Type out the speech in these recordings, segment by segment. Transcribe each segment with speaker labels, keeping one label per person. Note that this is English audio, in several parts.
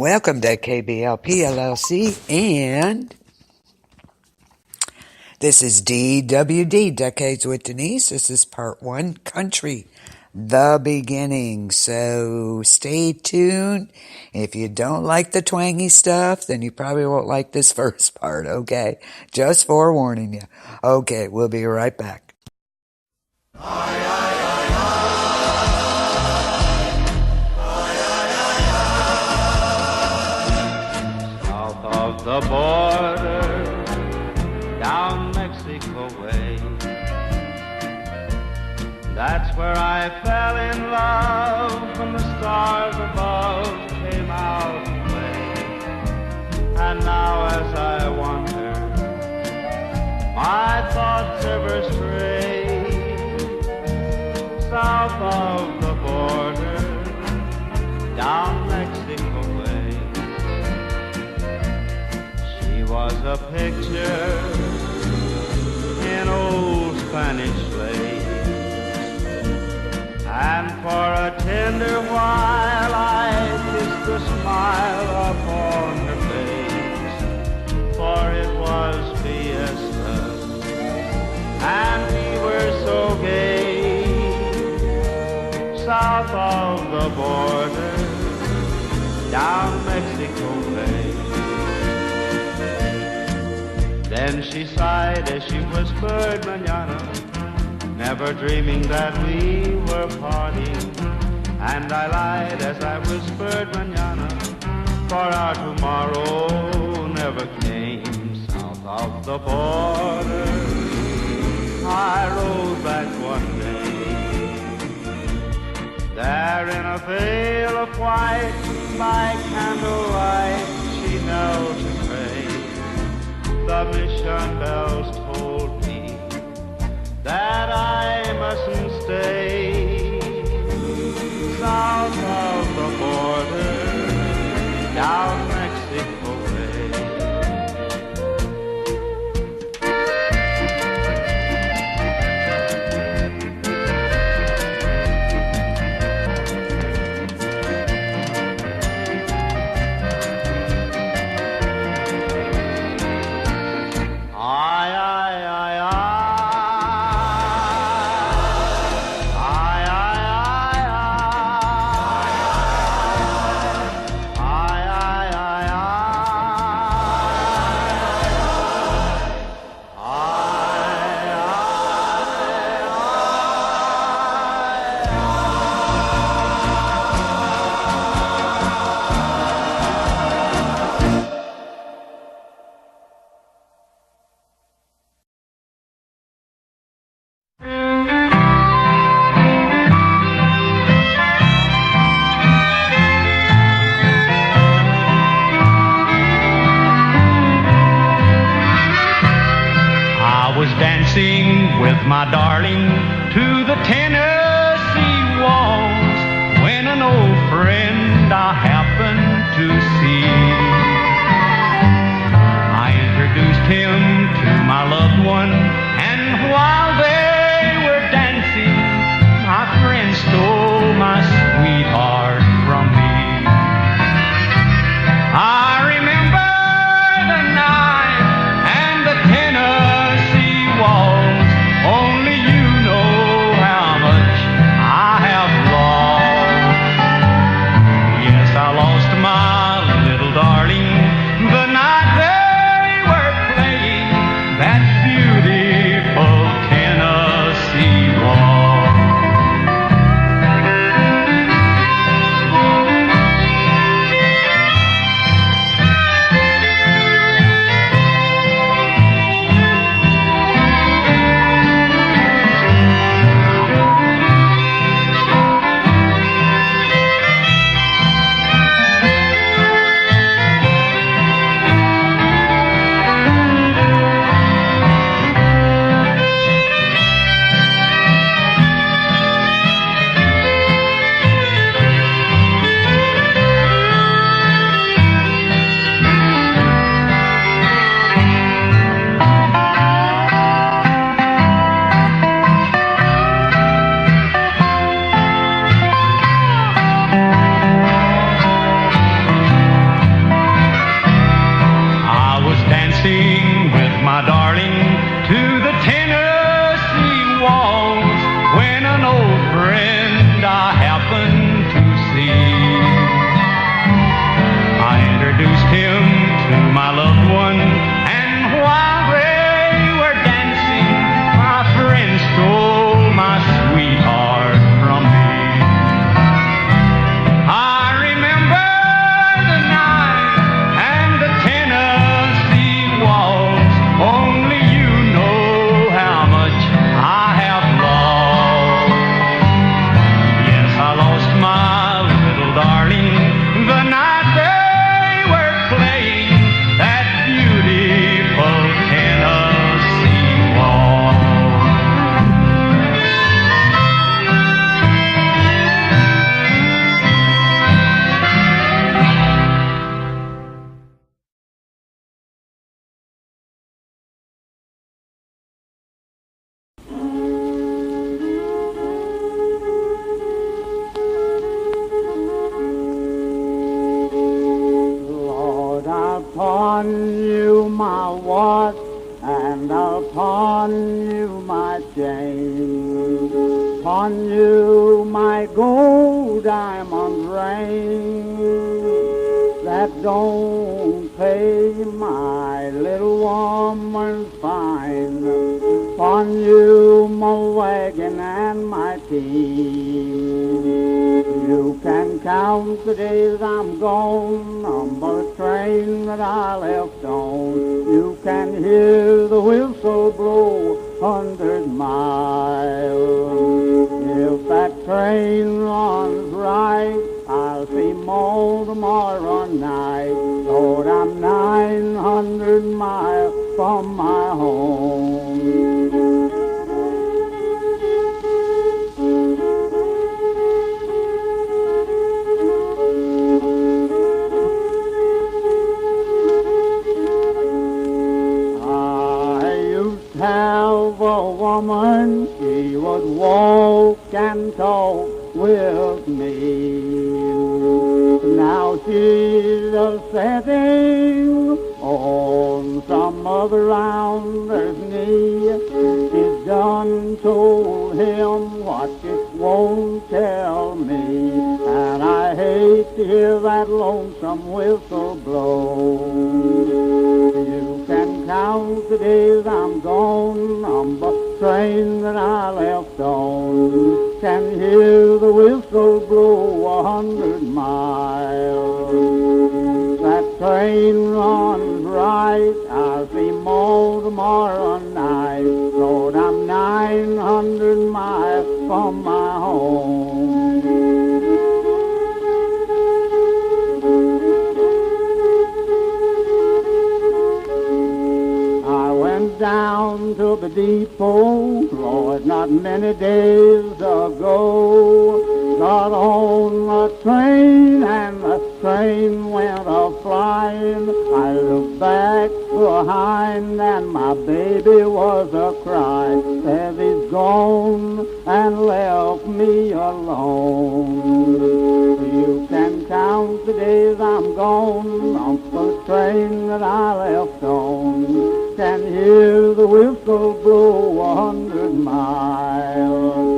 Speaker 1: Welcome to KBLP LLC, and this is D.W.D, Decades with Denise. This is part 1, Country, the beginning. So stay tuned. If you don't like the twangy stuff, then you probably won't like this first part, okay? Just forewarning you. Okay, we'll be right back.
Speaker 2: The border down Mexico way, that's where I fell in love when the stars above came out to play. And now as I wander, my thoughts ever stray south of the border down Mexico way. Was a picture in old Spanish lace, and for a tender while I kissed the smile upon her face, for it was fiesta, and we were so gay, south of the border, down Mexico way. Then she sighed as she whispered mañana, never dreaming that we were parting. And I lied as I whispered mañana, for our tomorrow never came. South of the border, I rode back one day. There in a veil of white, by candlelight, she knelt to pray. The mission bells told me that I mustn't stay south of the border, down Mexico way.
Speaker 3: With my darling to the Tennessee walls, when an old friend I happened to see, I introduced him to my loved one, and while they were dancing, my friend stole my sweetheart from me. I remember the night and the Tennessee walls. Only you know how much
Speaker 4: pawn you my watch, and I'll pawn you my chain, pawn you my gold diamond ring. That don't pay my little woman's fine, pawn you my wagon and my team. You can count the days I'm gone on the train that I left on. You can hear the whistle blow 100 miles. If that train runs right, I'll see more tomorrow night. Lord, I'm 900 miles from my home. Have a woman, she would walk and talk with me. Now she's a setting on some other rounder's knee. She's done told him what she won't tell me, and I hate to hear that lonesome whistle blow. You can count the days I'm gone on the train that I left on. Can hear the whistle blow 100 miles. That train runs right, I'll see more tomorrow night. Lord, I'm 900 miles from my home. Down to the depot, Lord, not many days ago. Got on the train and the train went a-flying. I looked back behind and my baby was a-crying. Says he's gone and left me alone. You can count the days I'm gone on the train that I left on. Can hear the whistle blow 100 miles.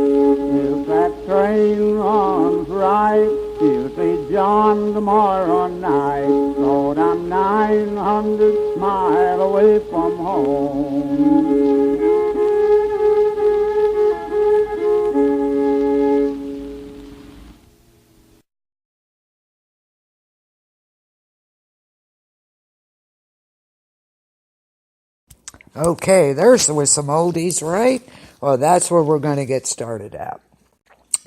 Speaker 4: If that train runs right, you'll see John tomorrow night. Lord, I'm 900 miles away from home.
Speaker 1: Okay, there's with some oldies, right? Well, that's where we're going to get started at.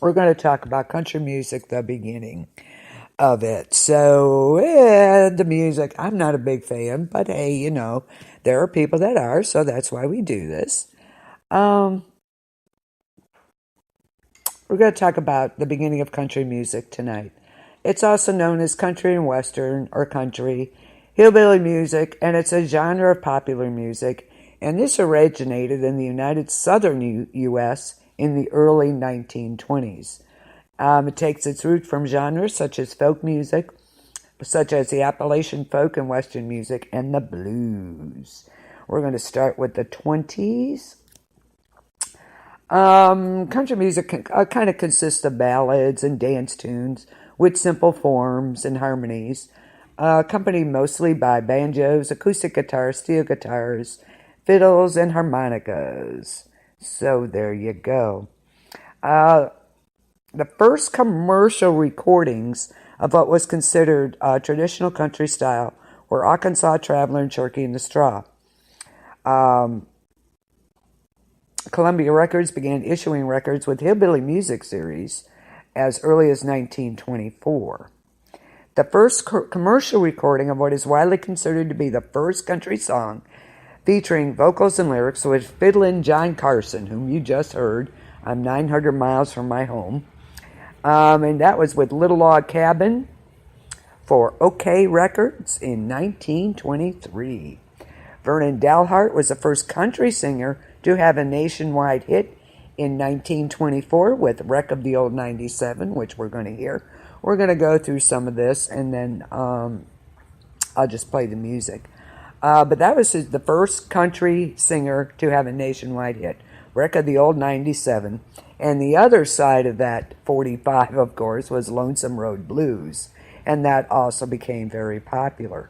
Speaker 1: We're going to talk about country music, the beginning of it. So, the music, I'm not a big fan, but hey, you know, there are people that are, so that's why we do this. We're going to talk about the beginning of country music tonight. It's also known as country and western, or country, hillbilly music, and it's a genre of popular music. And this originated in the United Southern U.S. in the early 1920s. It takes its root from genres such as folk music, such as the Appalachian folk and Western music, and the blues. We're going to start with the 20s. Country music kind of consists of ballads and dance tunes with simple forms and harmonies, accompanied mostly by banjos, acoustic guitars, steel guitars, fiddles, and harmonicas. So there you go. The first commercial recordings of what was considered traditional country style were Arkansas Traveler and Cherokee in the Straw. Columbia Records began issuing records with Hillbilly Music Series as early as 1924. The first commercial recording of what is widely considered to be the first country song featuring vocals and lyrics was Fiddlin' John Carson, whom you just heard. I'm 900 miles from my home. And that was with Little Log Cabin for OK Records in 1923. Vernon Dalhart was the first country singer to have a nationwide hit in 1924 with Wreck of the Old 97, which we're going to hear. We're going to go through some of this, and then I'll just play the music. But that was the first country singer to have a nationwide hit. Wreck of the Old 97. And the other side of that 45, of course, was Lonesome Road Blues. And that also became very popular.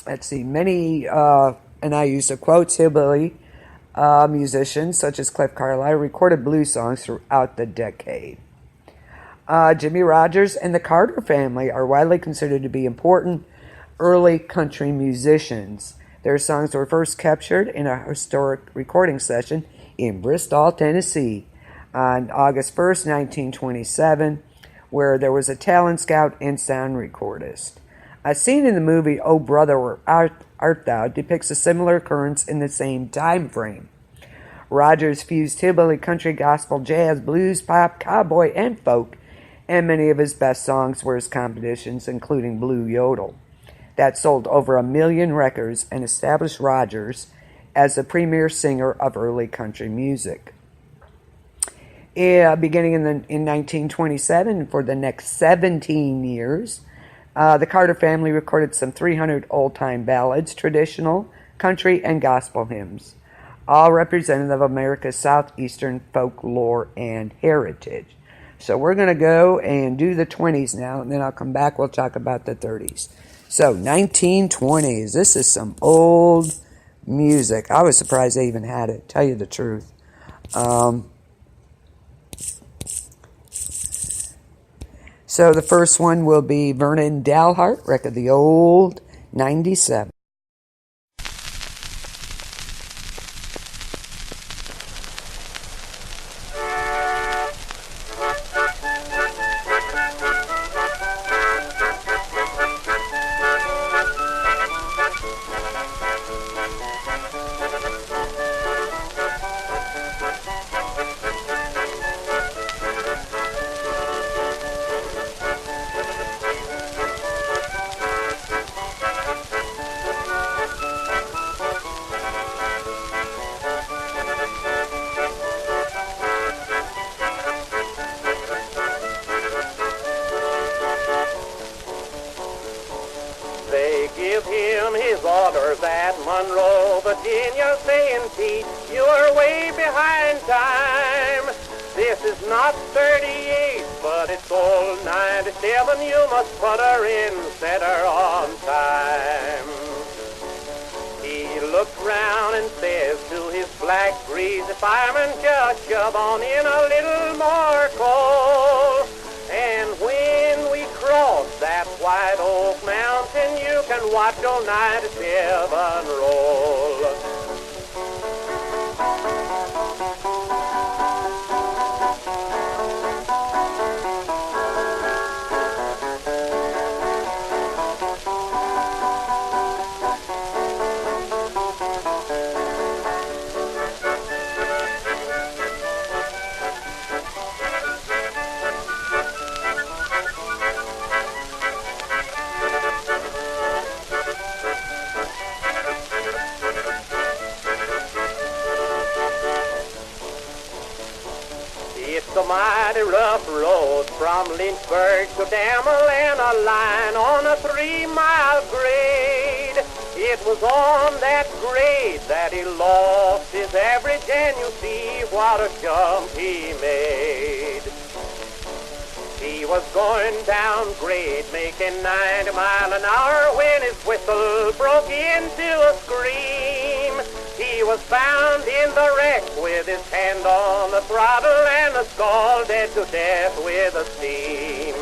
Speaker 1: Let's see, many, and I use the quotes, hillbilly musicians such as Cliff Carlisle recorded blues songs throughout the decade. Jimmy Rogers and the Carter family are widely considered to be important early country musicians. Their songs were first captured in a historic recording session in Bristol, Tennessee on August 1st, 1927, where there was a talent scout and sound recordist. A scene in the movie Oh Brother, Where Art Thou depicts a similar occurrence in the same time frame. Rogers fused hillbilly, country, gospel, jazz, blues, pop, cowboy, and folk, and many of his best songs were his compositions, including Blue Yodel, that sold over 1 million records and established Rogers as the premier singer of early country music. Beginning in 1927, for the next 17 years, the Carter family recorded some 300 old-time ballads, traditional, country, and gospel hymns, all representative of America's southeastern folklore and heritage. So we're going to go and do the 20s now, and then I'll come back. We'll talk about the 30s. So 1920s. This is some old music. I was surprised they even had it, tell you the truth. So the first one will be Vernon Dalhart, Wreck of the Old 97.
Speaker 5: Give him his orders at Monroe, Virginia, saying, Pete, you're way behind time. This is not 38, but it's old 97. You must put her in, set her on time. He looked round and says to his black greasy fireman, just shove on in a little more coal. And when we cross that White Oak Mountain, you can watch old 97 roll. It's a mighty rough road from Lynchburg to Damel, and a line on a 3-mile grade. It was on that grade that he lost his average, and you see what a jump he made. He was going down grade, making 90 miles an hour, when his whistle broke into a scream. He was found in the wreck with his hand on the throttle and scalded to death with a steam.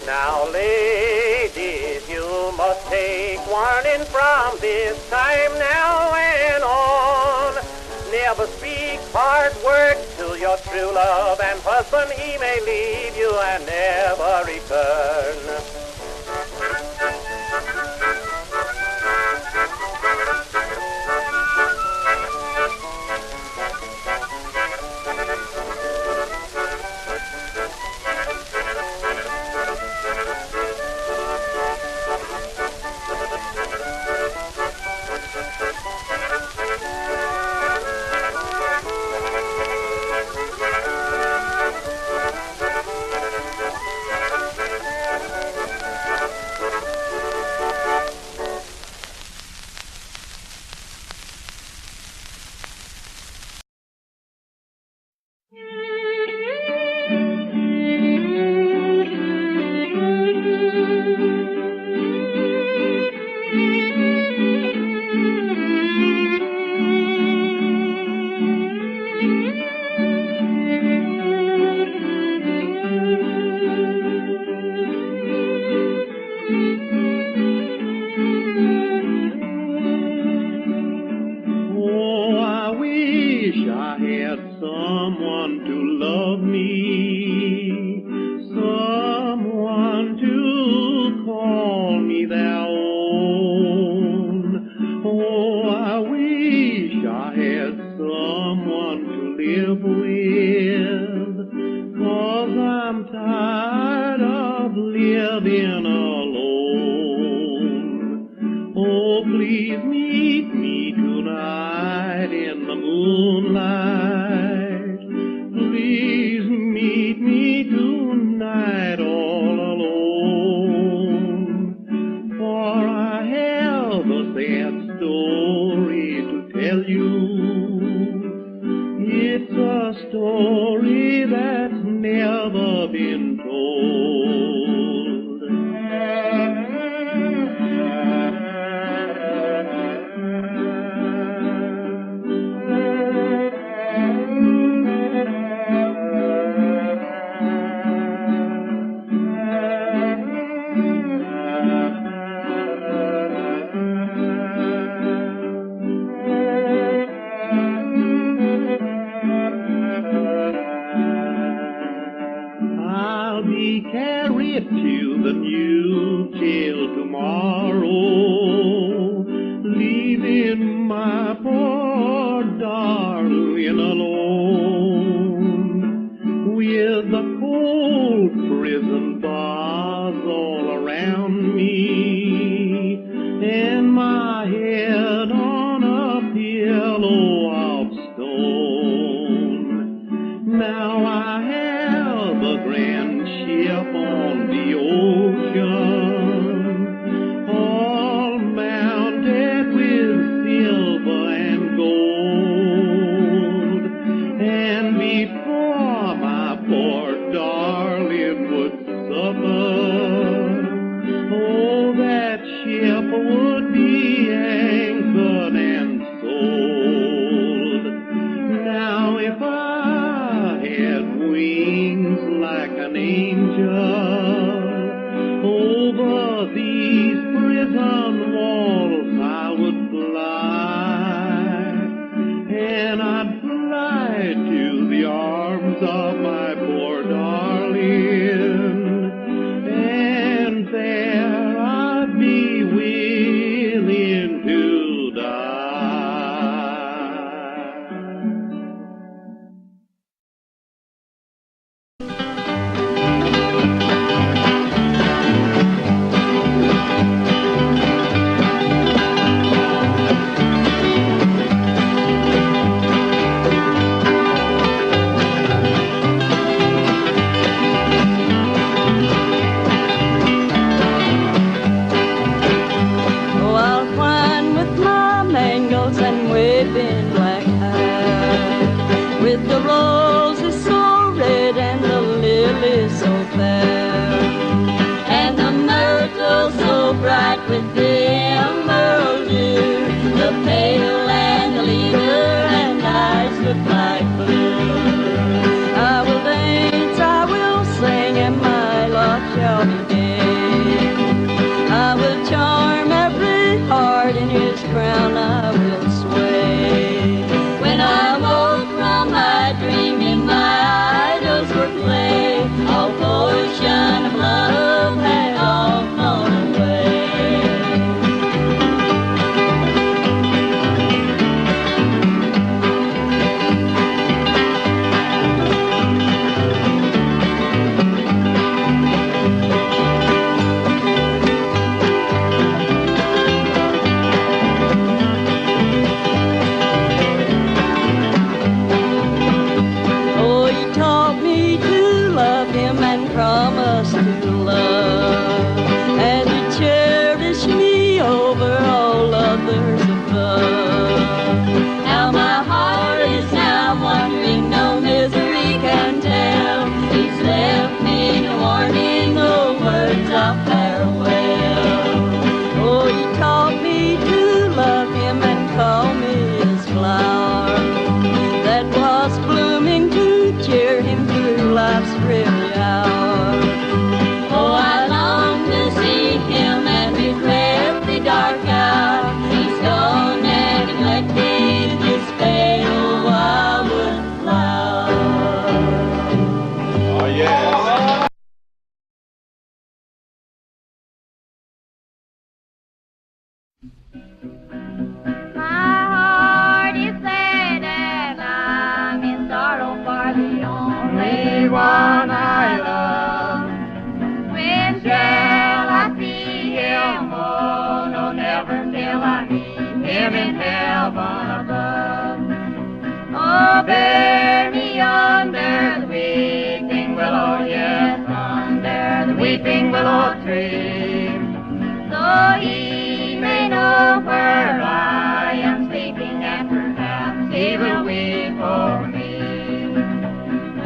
Speaker 5: Now, ladies, you must take warning from this time now and on. Never speak hard words to your true love, and husband, he may leave you and never return.
Speaker 6: love's really ours. Oh, I long to see him and we've left the dark out. He's gone and neglected this pale wildwood flower.
Speaker 2: Oh, yeah.
Speaker 7: My heart is sad and I'm in sorrow for the only one I love. When shall I see him? Oh, no, never till I meet him in heaven above. Oh, bear me under the weeping willow, yes, under the weeping willow tree, so he may know where I am sleeping, and perhaps he will weep for me.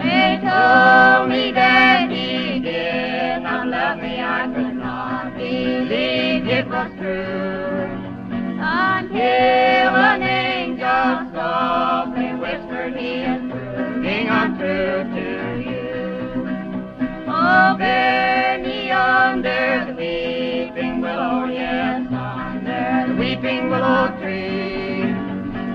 Speaker 7: They told me that he did not love me. I could not believe it was true, until an angel softly whispered, he is proving untrue to you. Oh, bear me under the weeping willow, yes, under the weeping willow tree,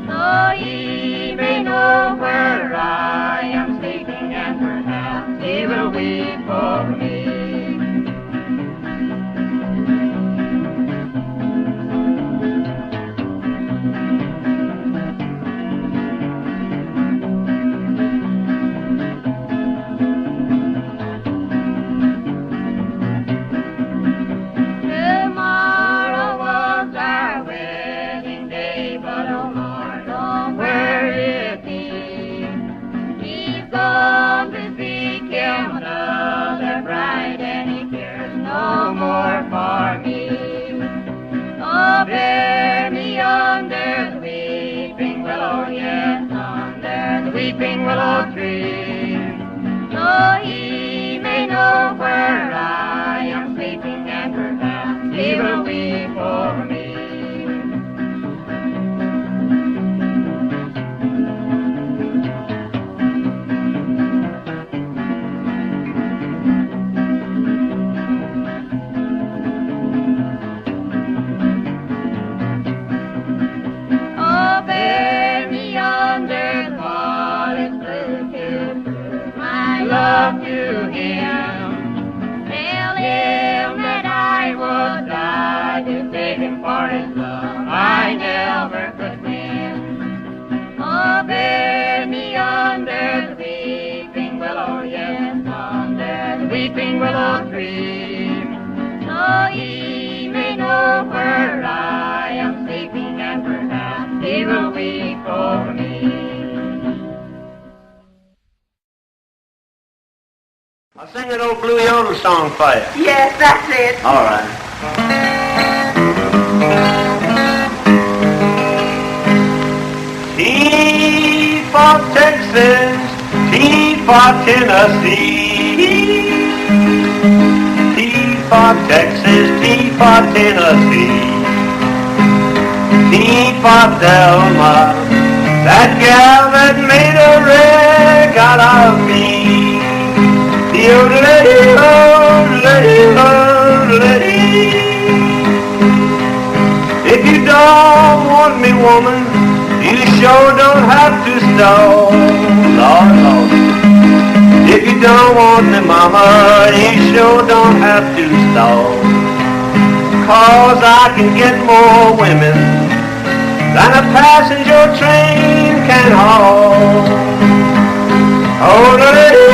Speaker 7: so he may know where I am sleeping, and perhaps he will weep for me. Tomorrow was our wedding day, but oh Lord, oh, where is he? He's gone to seek him another bride, and he cares no more for me. Oh, bear me under the weeping willow, yes, under the weeping willow tree, so he may know where I am sleeping, and perhaps he will weep for me. Oh, bear me under the forest blue to prove my love to him. Tell him that I would die to save him, for his love I never could win. Oh, bear me under the weeping willow, yes, under the weeping willow tree, so he may know where I am sleeping, and perhaps he will weep for me.
Speaker 5: I'll sing an old Blue Yodel song for you.
Speaker 8: Yes, that's it.
Speaker 5: All right. T for Texas, T for Tennessee. T for Texas, T for Tennessee. T for Thelma, that gal that made a wreck out of me. If you don't want me, woman, you sure don't have to stall. Lord, Lord. If you don't want me, mama, you sure don't have to stall. 'Cause I can get more women than a passenger train can haul. Oh, lady,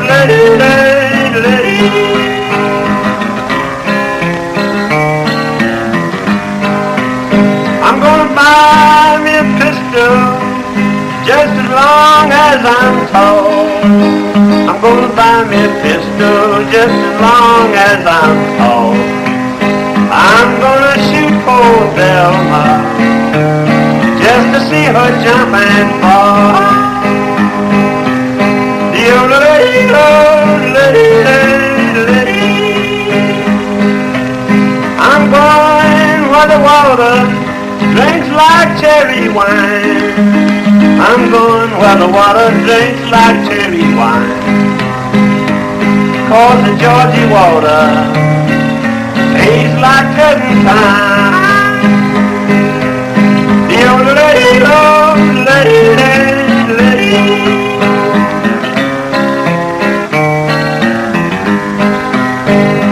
Speaker 5: lady, lady, lady. I'm gonna buy me a pistol just as long as I'm tall. I'm gonna buy me a pistol just as long as I'm tall. I'm gonna shoot poor Thelma just to see her jump and fall. I'm going where the water drinks like cherry wine. I'm going where the water drinks like cherry wine.
Speaker 2: 'cause the Georgie water tastes like turpentine.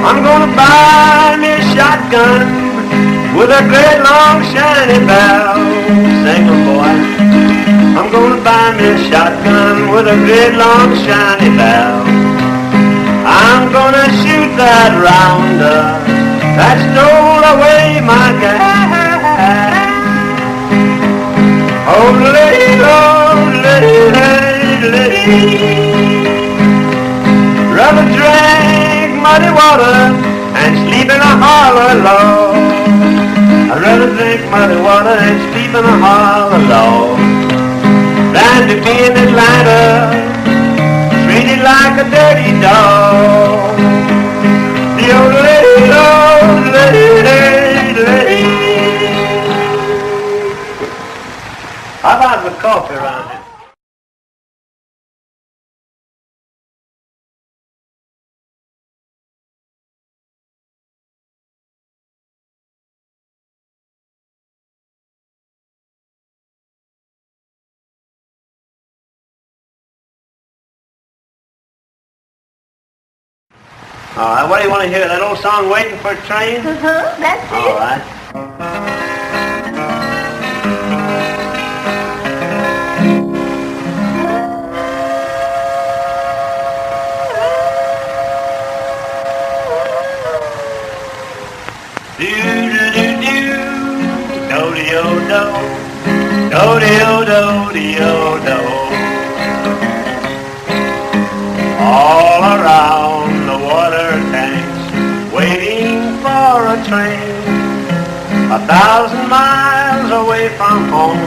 Speaker 2: I'm gonna buy me a shotgun with a great long shiny barrel. Sing 'em, boy. I'm gonna buy me a shotgun with a great long shiny barrel. I'm gonna shoot that rounder that stole away my gal. Oh, lady, rather drink muddy water and sleep in a hollow log. I'd rather drink muddy water and sleep in a hollow log than to be in Atlanta, treated like a dirty dog. The old lady. How about the coffee around here? All right, what do you want to hear? That old song, Waiting for a Train?
Speaker 7: That's it.
Speaker 2: All right. Do-do-do-do, do-do-do-do-do-do. All around the water tanks, waiting for a train. 1,000 miles away from home,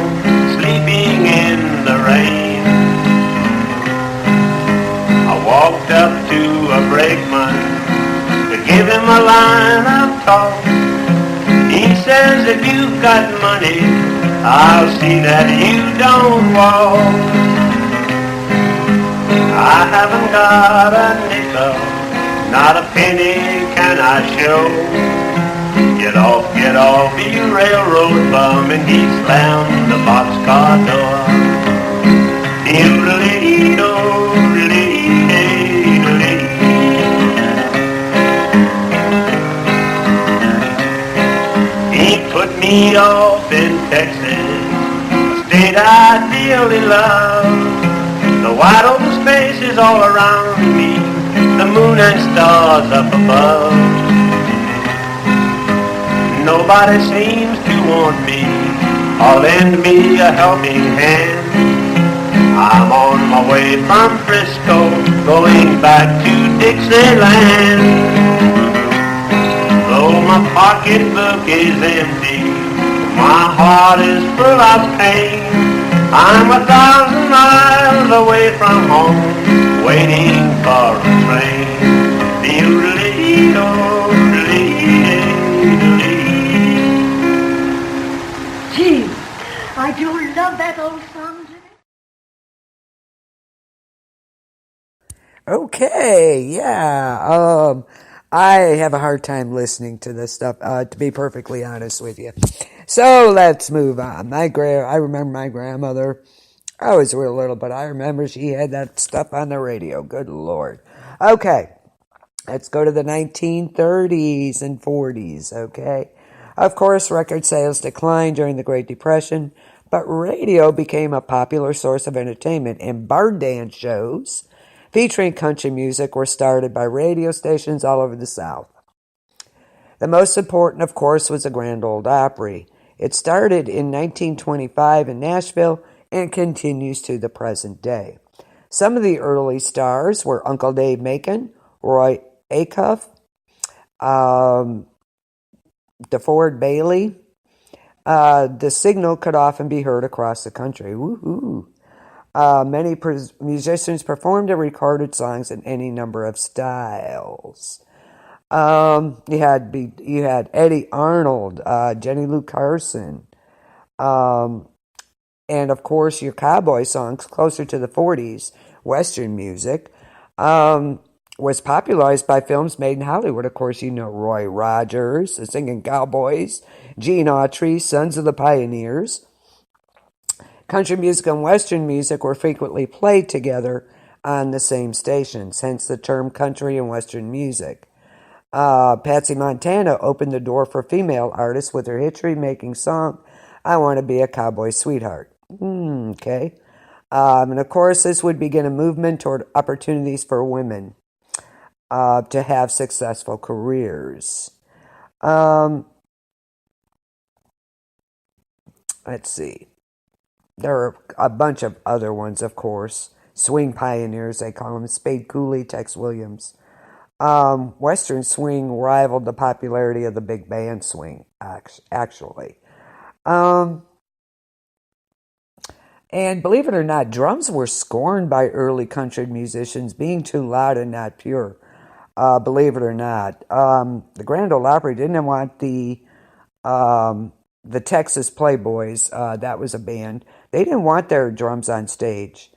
Speaker 2: sleeping in the rain. I walked up to a brakeman to give him a line of talk. He says, if you've got money, I'll see that you don't walk. I haven't got a nickel, not a penny can I show. Get off, you railroad bum, and he slammed the boxcar door. He put me off in Texas, a state I dearly love. The wide open spaces all around me, the moon and stars up above. Nobody seems to want me or lend me a helping hand. I'm on my way from Frisco, going back to Dixieland. Though my pocketbook is empty, my heart is full of pain. I'm 1,000 miles away from home, waiting for a train.
Speaker 7: Gee, I do love that old song, Jimmy.
Speaker 1: Okay, yeah. I have a hard time listening to this stuff, to be perfectly honest with you. So let's move on. I remember my grandmother. I was real little, but I remember she had that stuff on the radio. Good Lord. Okay, let's go to the 1930s and 40s, okay? Of course, record sales declined during the Great Depression, but radio became a popular source of entertainment, and bar dance shows featuring country music were started by radio stations all over the South. The most important, of course, was the Grand Ole Opry. It started in 1925 in Nashville and continues to the present day. Some of the early stars were Uncle Dave Macon, Roy Acuff, DeFord Bailey. The signal could often be heard across the country. Woohoo! Many musicians performed and recorded songs in any number of styles. You had Eddie Arnold, Jenny Lou Carson, and of course your cowboy songs closer to the 40s, Western music. was popularized by films made in Hollywood. Of course, you know Roy Rogers, the Singing Cowboys, Gene Autry, Sons of the Pioneers. Country music and Western music were frequently played together on the same stations, hence the term country and Western music. Patsy Montana opened the door for female artists with her history-making song, I Want to Be a Cowboy Sweetheart. Okay. And of course, this would begin a movement toward opportunities for women to have successful careers. Let's see. There are a bunch of other ones, of course. Swing pioneers, they call them. Spade Cooley, Tex Williams. Western swing rivaled the popularity of the big band swing, actually. And believe it or not, drums were scorned by early country musicians, being too loud and not pure. Believe it or not. The Grand Ole Opry didn't want the Texas Playboys, that was a band. They didn't want their drums on stage.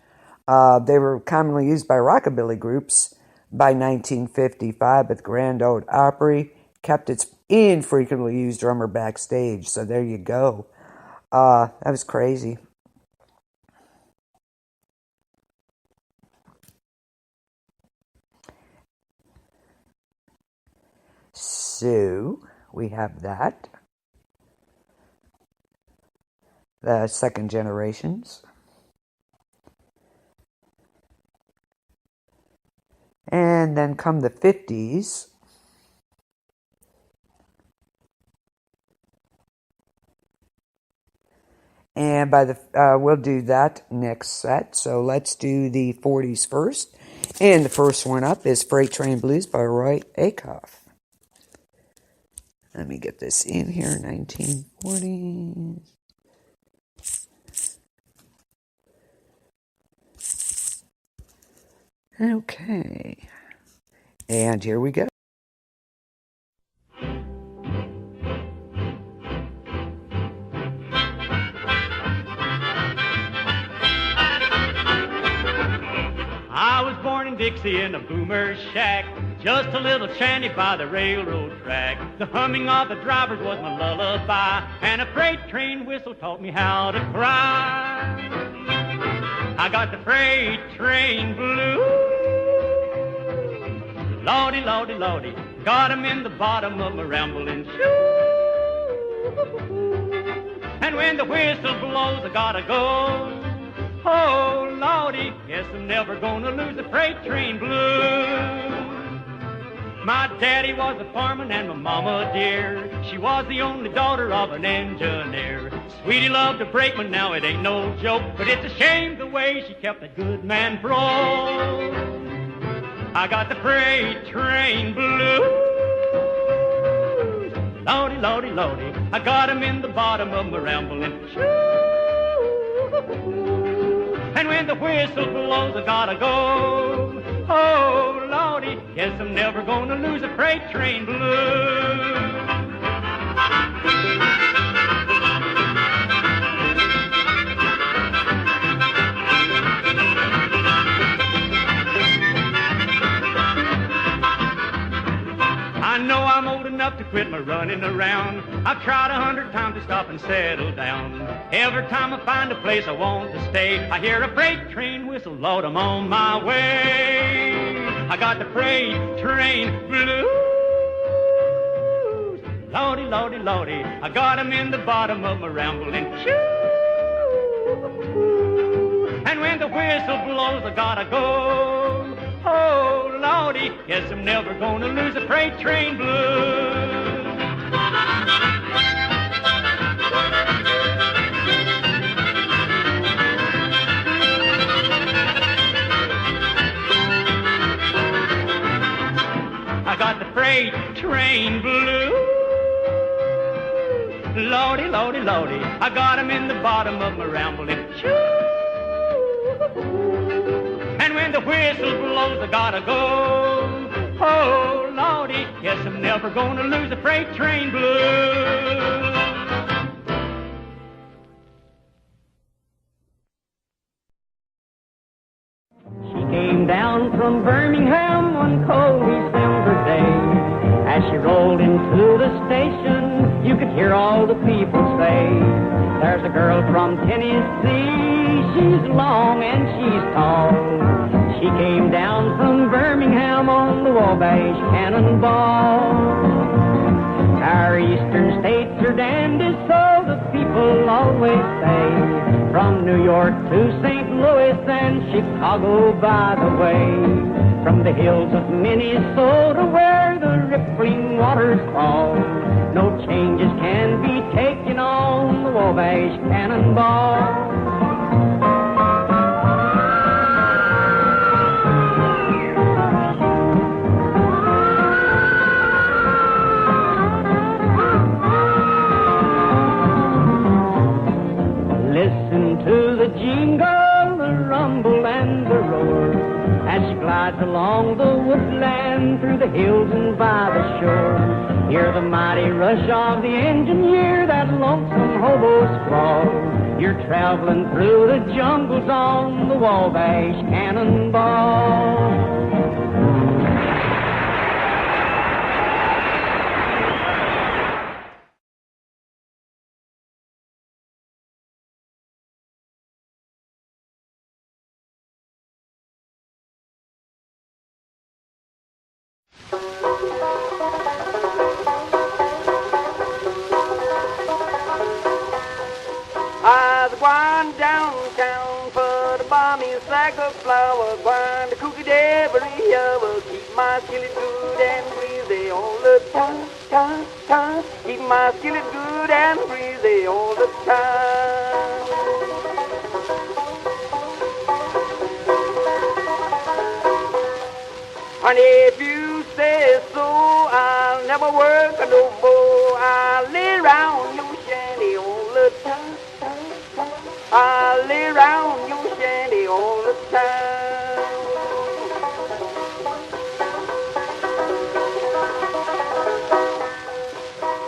Speaker 1: They were commonly used by rockabilly groups by 1955, but the Grand Ole Opry kept its infrequently used drummer backstage. So there you go. That was crazy. So we have that. The second generations. And then come the 50s. And by the we'll do that next set. So let's do the 40s first. And the first one up is Freight Train Blues by Roy Acuff. Let me get this in here, 1940s. Okay. And here we go.
Speaker 3: I was born in Dixie in a boomer's shack, just a little shanty by the railroad track. The humming of the drivers was my lullaby, and a freight train whistle taught me how to cry. I got the freight train blues, Lordy, Lordy, Lordy, got 'em in the bottom of my rambling shoe. And when the whistle blows, I gotta go. Oh, Lordy, guess I'm never gonna lose the freight train blues. My daddy was a fireman and my mama dear, she was the only daughter of an engineer. Sweetie loved a brakeman, now it ain't no joke, but it's a shame the way she kept that good man broke. I got the freight train blues, Lordy, Lordy, Lordy, I got 'em in the bottom of my rambling shoe. And when the whistle blows, I gotta go. Oh, Lordy, guess I'm never gonna lose a freight train blues. I know I'm old enough to quit my running around. I've tried 100 times to stop and settle down. Every time I find a place I want to stay, I hear a freight train whistle, Lord, I'm on my way. I got the freight train blues, Lordy, Lordy, Lordy, I got 'em in the bottom of my rambling shoe. And when the whistle blows, I gotta go. Oh, Lordy, guess I'm never gonna lose a freight train blues. I got the freight train blues, Lordy, Lordy, Lordy, I got 'em in the bottom of my rambling shoe. And when the whistle blows, I gotta go. Oh, Lordy, guess I'm never gonna lose the freight train blues. She came down from Birmingham one cold the station, you could hear all the people say, there's a girl from Tennessee, she's long and she's tall. She came down from Birmingham on the Wabash Cannonball. Our eastern states are dandy, so the people always say, from New York to St. Louis and Chicago, by the way, from the hills of Minnesota where the rippling waters fall, no changes can be taken on the Wabash Cannonball. Listen to the jingle, the rumble and the roar, as she glides along the woodland, through the hills and by the shore. Hear the mighty rush of the engine, hear that lonesome hobo squall. You're traveling through the jungles on the Wabash Cannonball.
Speaker 5: I was going downtown for the balmy sack of flour, going to cook it every hour, keep my skillet good and breezy all the time, keep my skillet good and breezy all the time. Honey, if you say so, I'll never work no more. I'll lay round your shanty all the time. I'll lay round your shanty all the time.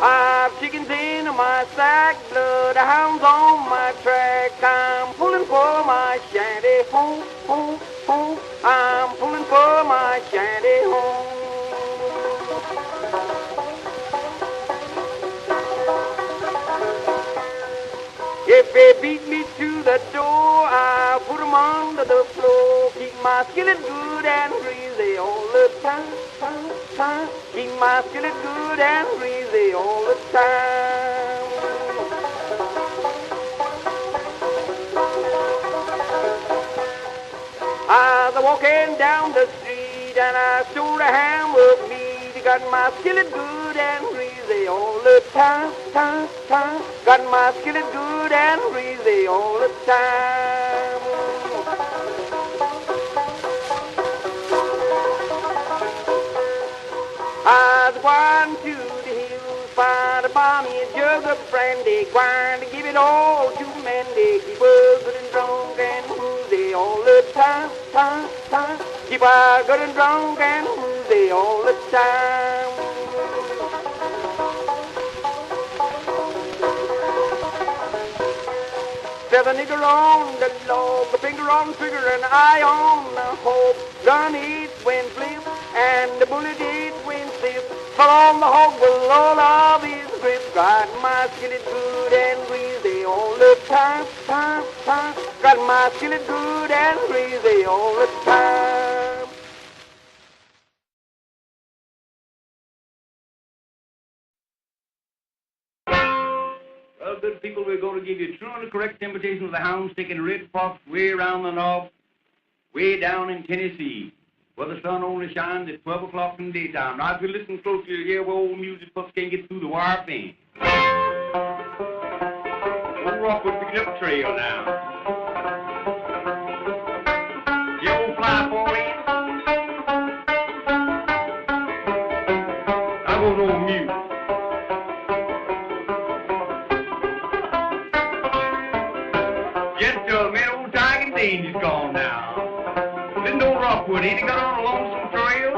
Speaker 5: I've chickens in my sack, bloodhounds on my track. I'm pulling for my shanty home, home, home. I'm pulling for my shanty home. If they beat me to the door, I'll put 'em under the floor. Keep my skillet good and breezy all the time. Keep my skillet good and breezy all the time. I was walking down the street and I saw a ham of meat. Got my skillet good and breezy all the time. Got my skillet good and breezy all the time. I was going to the hills, find a balmy jug of brandy, going to give it all to Mandy. Keep her good and drunk and woozy all the time. Keep her good and drunk and woozy all the time. There's a nigger on the log, a finger on the trigger, and eye on the hope. Gun eats when flip, and the bullet eats when slip. Fell on the hog with all of his grip. Got my skillet good and breezy all the time. Got my skillet good and breezy all the time.
Speaker 8: Well, good people, we're going to give you true and correct imitation of the hound sticking red fox way around the north, way down in Tennessee, where the sun only shines at 12 o'clock in the daytime. Now, if you listen closely, you'll hear where old music pups can't get through the wire fence. Old Rockwood picking up the trail now. The old fly boy. I go to old mute. He's gone now. Listen to old Rockwood, ain't he got on a lonesome trail?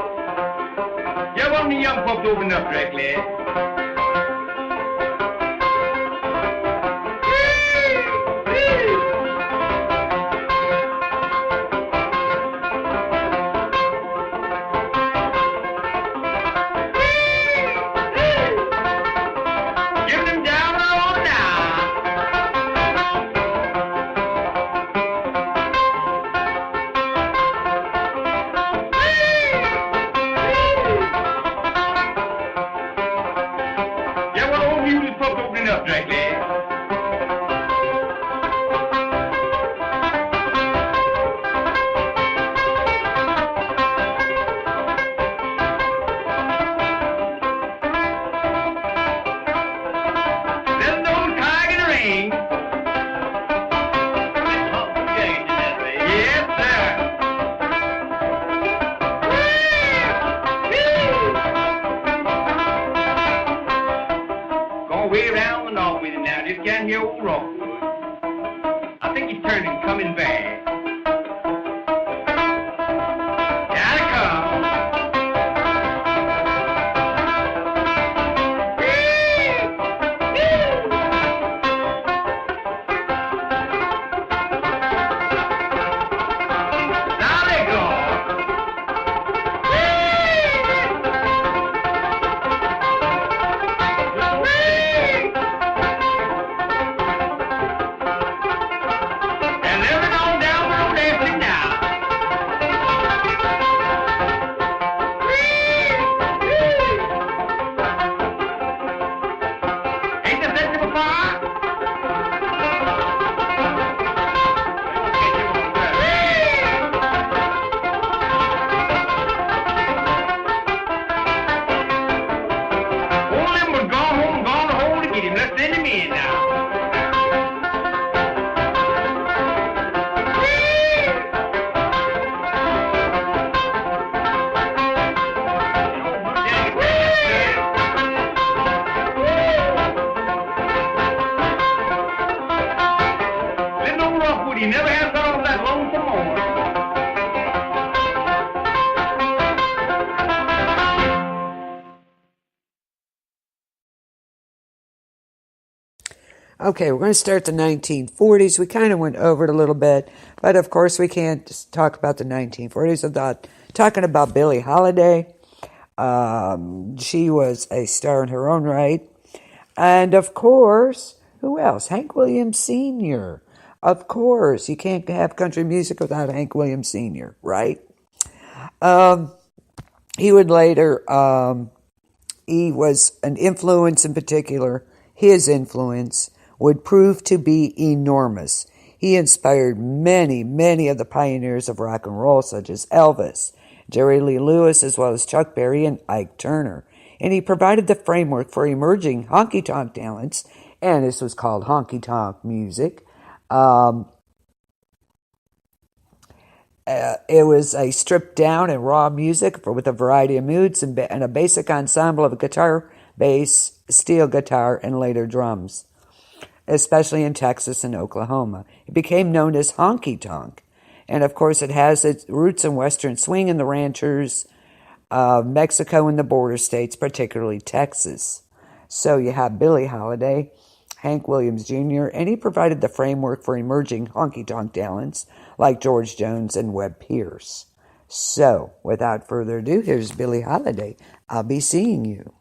Speaker 8: Yeah, one of the young pups opened up directly. 9-year-old rock. I think he's turning coming back. Down it comes. Now they go. And they're on down the road dancing now. Ain't this set to a fire? All them was gone home, gone to hole to get him. Let's send him in now. Little old Rockwood, he never has got off that lonesome morning.
Speaker 1: Okay, we're going to start the 1940s. We kind of went over it a little bit, but of course we can't just talk about the 1940s without talking about Billie Holiday. She was a star in her own right. And of course, who else? Hank Williams Sr. Of course, you can't have country music without Hank Williams Sr., right? He would later, he was an influence in particular. His influence would prove to be enormous. He inspired many, many of the pioneers of rock and roll, such as Elvis, Jerry Lee Lewis, as well as Chuck Berry and Ike Turner. And he provided the framework for emerging honky-tonk talents, and this was called honky-tonk music. It was a stripped down and raw music with a variety of moods and a basic ensemble of guitar, bass, steel guitar, and later drums, especially in Texas and Oklahoma. It became known as honky-tonk. And of course, it has its roots in Western swing in the ranchers of Mexico and the border states, particularly Texas. So you have Billie Holiday, Hank Williams Jr., and he provided the framework for emerging honky-tonk talents like George Jones and Webb Pierce. So, without further ado, here's Billie Holiday. I'll be seeing you.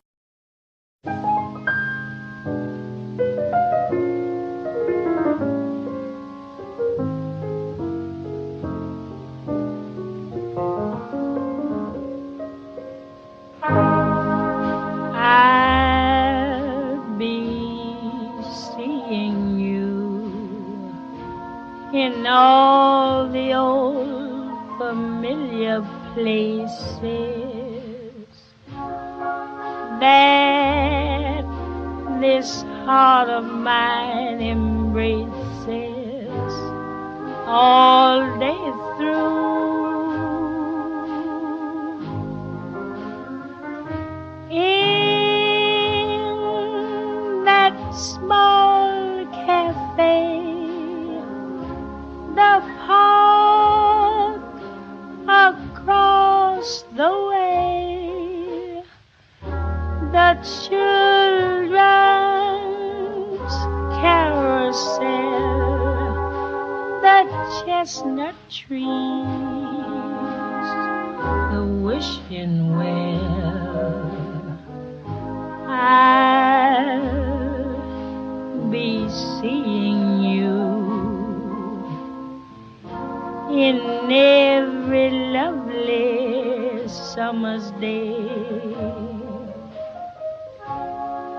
Speaker 6: I'll be seeing you in all the old familiar places that this heart of mine embraces all day through. In that small cafe, the park across the way, the children's carousel, the chestnut trees, the wishing well. I'll be seeing you in every lovely summer's day,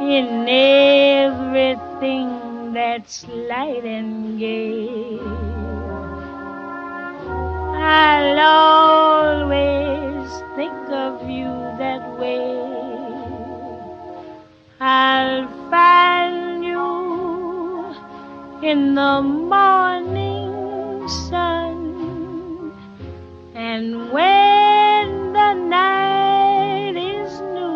Speaker 6: in everything that's light and gay. I'll always think of you that way. I'll find you in the morning sun, and when the night is new,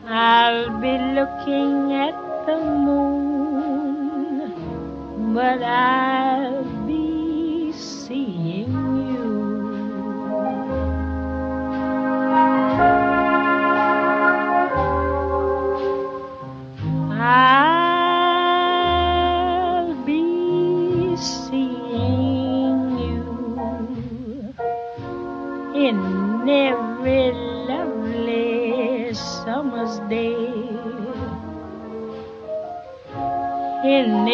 Speaker 6: I'll be looking at the in every lovely summer's day, in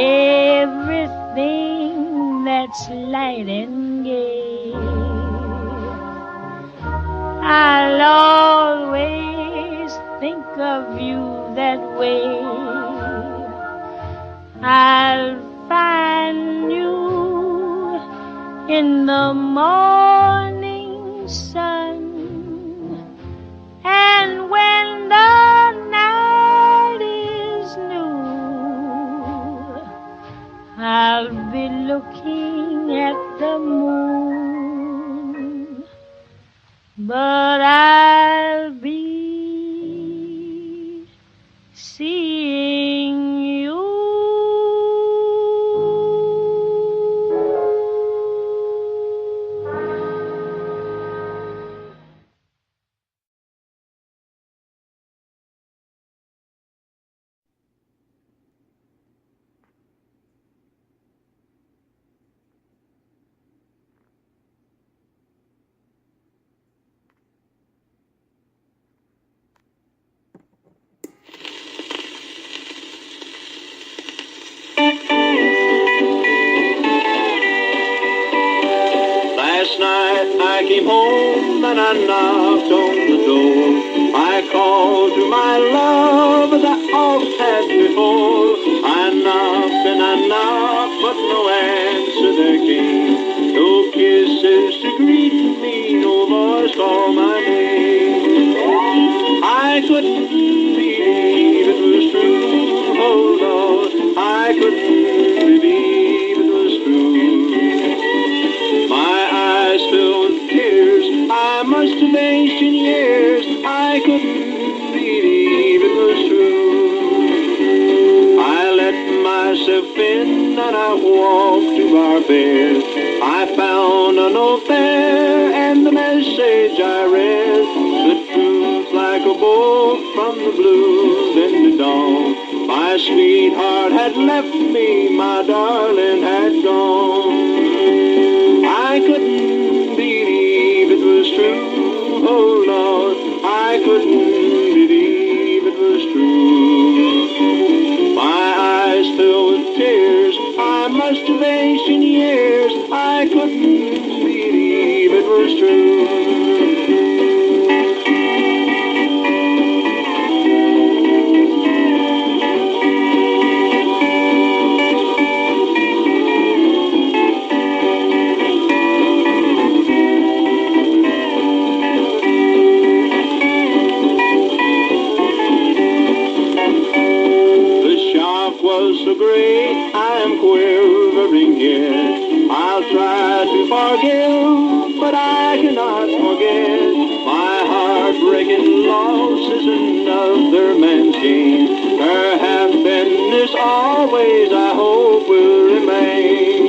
Speaker 6: everything that's light and gay. I'll always think of you that way. I'll find you in the morning sun, and when the night is new, I'll be looking at the moon, but I'll be seeing you.
Speaker 2: Last night I came home and I knocked on the door. I called to my love as I oft had before. I knocked and I knocked, but no answer there came. No kisses to greet me, no voice call my name. I couldn't believe it was true, oh Lord, I couldn't believe it was true. My eyes filled with tears, I must have aged in years, I couldn't believe it was true. I let myself in and I walked to our bed. I found a note there and the message I read. The truth like a bolt from the blue into dawn. My sweetheart had left me, my darling had gone. I couldn't believe it was true, oh Lord, I couldn't believe it was true. My eyes filled with tears, I must have aged in years, I couldn't believe it was true. So great, I am quivering here. I'll try to forgive, but I cannot forget. My heart-breaking loss is another man's gain. Her happiness always, I hope, will remain.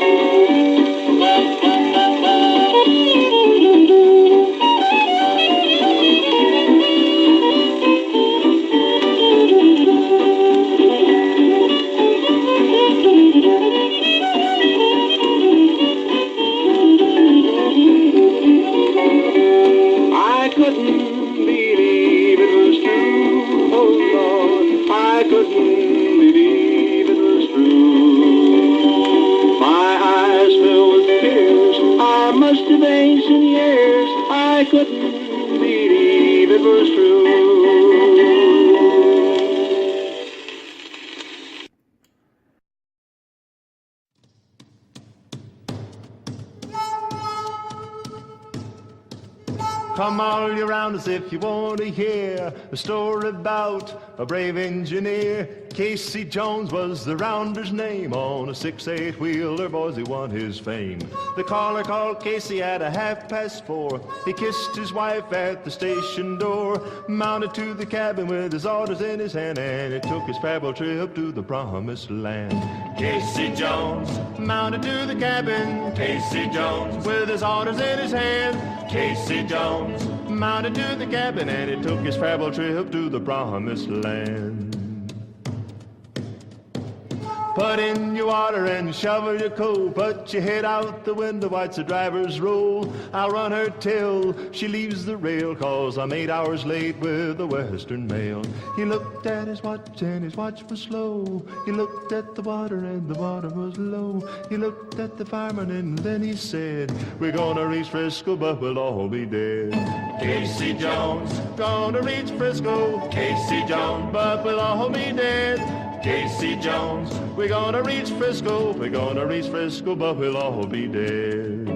Speaker 2: I couldn't believe it was true.
Speaker 9: Come all around us if you want to hear a story about a brave engineer. Casey Jones was the rounder's name. On a 6-8 wheeler, boys, he won his fame. The caller called Casey at 4:30. He kissed his wife at the station door, mounted to the cabin with his orders in his hand, and he took his travel trip to the promised land. Casey Jones mounted to the cabin. Casey Jones with his orders in his hand. Casey Jones mounted to the cabin, and he took his travel trip to the promised land. Put in your water and shovel your coal. Put your head out the window, watch the drivers roll. I'll run her till she leaves the rail, 'cause I'm 8 hours late with the Western Mail. He looked at his watch and his watch was slow. He looked at the water and the water was low. He looked at the fireman and then he said, we're gonna reach Frisco, but we'll all be dead. Casey Jones, gonna reach Frisco. Casey Jones, but we'll all be dead. Casey Jones, we're gonna reach Frisco. We're gonna reach Frisco, but we'll all be dead.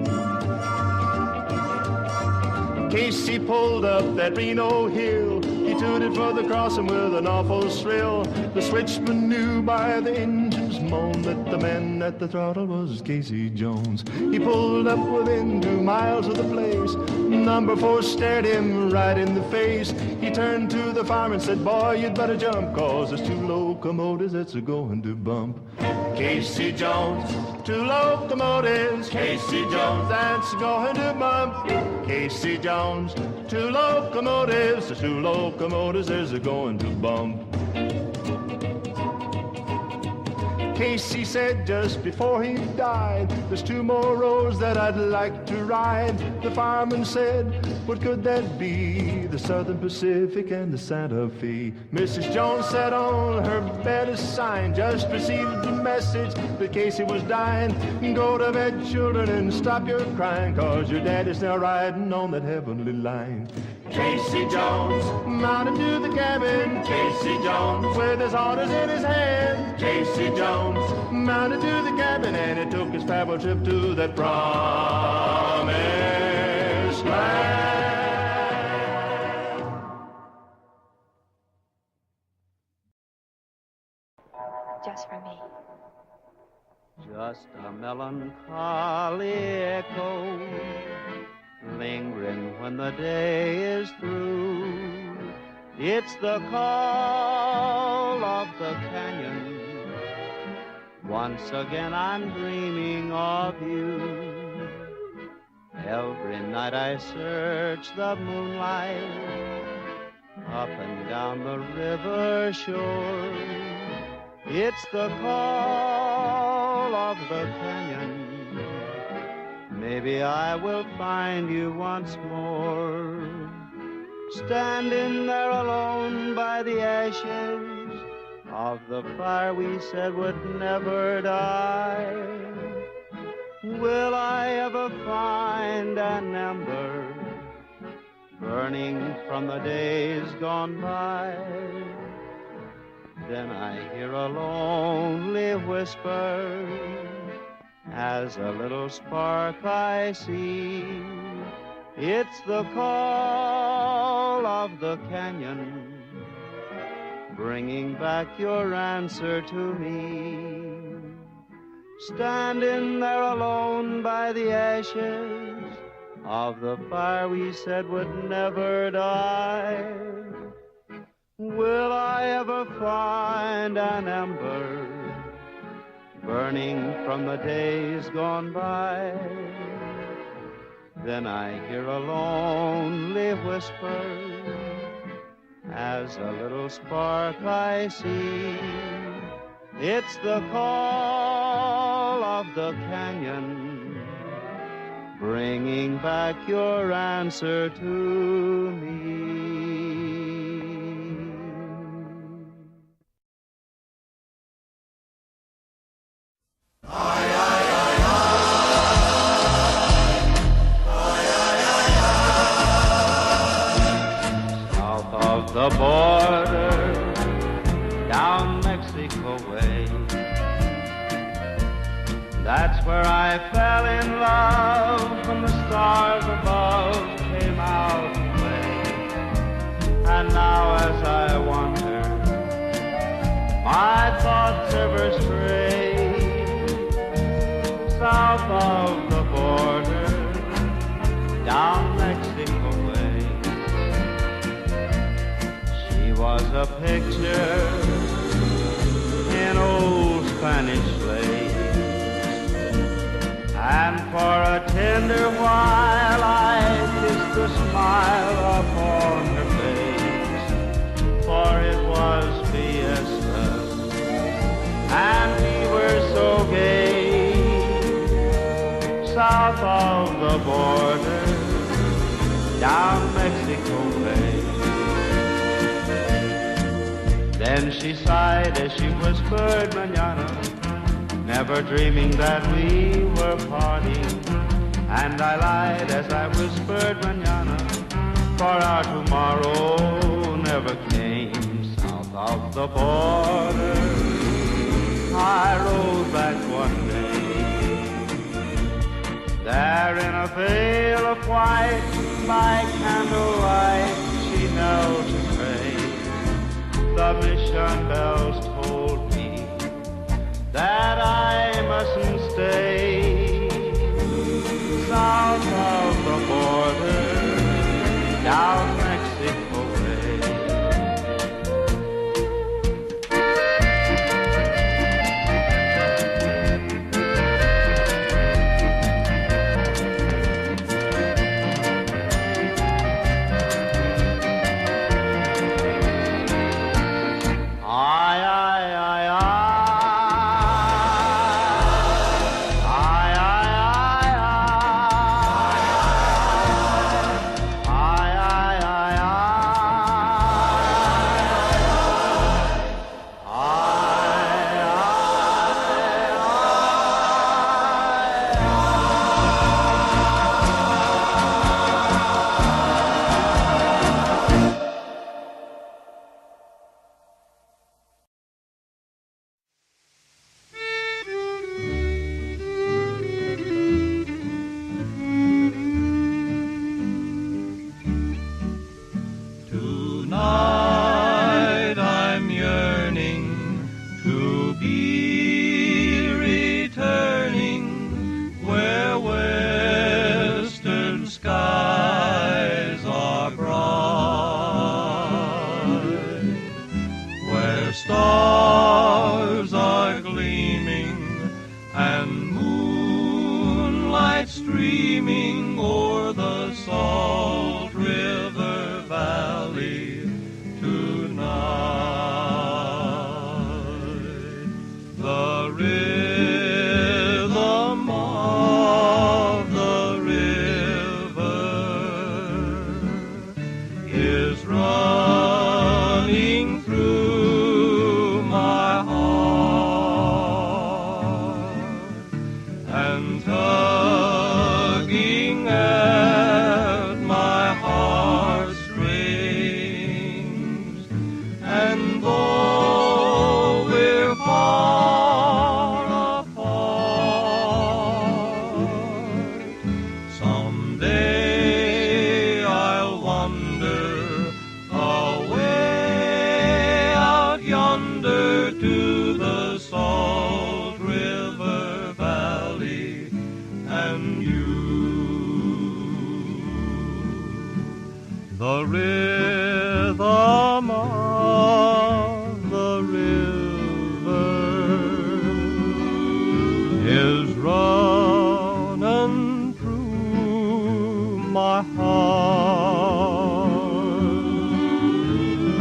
Speaker 9: Casey pulled up that Reno hill. He tooted for the crossing with an awful thrill. The switchman knew by the engine's moan that the man at the throttle was Casey Jones. He pulled up within 2 miles of the place. Number 4 stared him right in the face. He turned to the fireman and said, boy, you'd better jump, 'cause there's 2 locomotives that's a-going to bump. Casey Jones, 2 locomotives. Casey Jones, that's going to bump. Casey Jones, 2 locomotives. There's 2 locomotives, there's a-going to bump. Casey said just before he died, there's 2 more roads that I'd like to ride. The fireman said, what could that be? The Southern Pacific and the Santa Fe. Mrs. Jones sat on her bed a sign, just received the message that Casey was dying. Go to bed, children, and stop your crying, 'cause your daddy's now riding on that heavenly line. Casey Jones, mounted to the cabin. Casey Jones, with his orders in his hand. Casey Jones, mounted to the cabin, and he took his travel trip to that promised land.
Speaker 10: Just for me.
Speaker 2: Just a melancholy echo, lingering when the day is through. It's the call of the canyon. Once again I'm dreaming of you. Every night I search the moonlight, up and down the river shore. It's the call of the canyon. Maybe I will find you once more, standing there alone by the ashes of the fire we said would never die. Will I ever find an ember burning from the days gone by? Then I hear a lonely whisper as a little spark I see. It's the call of the canyon, bringing back your answer to me. Standing there alone by the ashes of the fire we said would never die. Will I ever find an ember burning from the days gone by? Then I hear a lonely whisper as a little spark I see. It's the call of the canyon, bringing back your answer to me. South of the border, down Mexico way, that's where I fell in love when the stars above came out to play. And now as I wander, my thoughts ever stray south of the border, down Mexico way. She was a picture in old Spanish lace, and for a tender while I kissed the smile upon her face, for it was fiesta, and we were south of the border, down Mexico Bay. Then she sighed as she whispered mañana, never dreaming that we were parting. And I lied as I whispered mañana, for our tomorrow never came south of the border. I rode back one day, there in a veil of white, by candlelight she knelt to pray. The mission bells told me that I mustn't stay south of the border, down Mexico Bay.
Speaker 11: Tonight I'm yearning to be returning where western skies are bright, where stars are gleaming and moonlight streaming o'er the salt river valley tonight. The rhythm of the river is running through my heart and tugging at my heartstrings. And though we're far apart, someday I'll wander away out yonder to the salt river valley and you. The rhythm of the river is running through my heart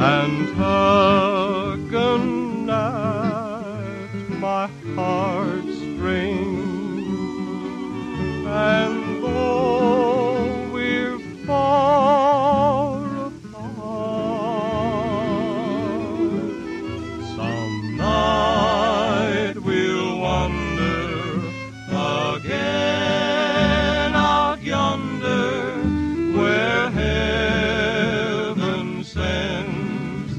Speaker 11: and tugging at my heartstrings. And though we're far apart, some night we'll wander again out yonder where heaven sends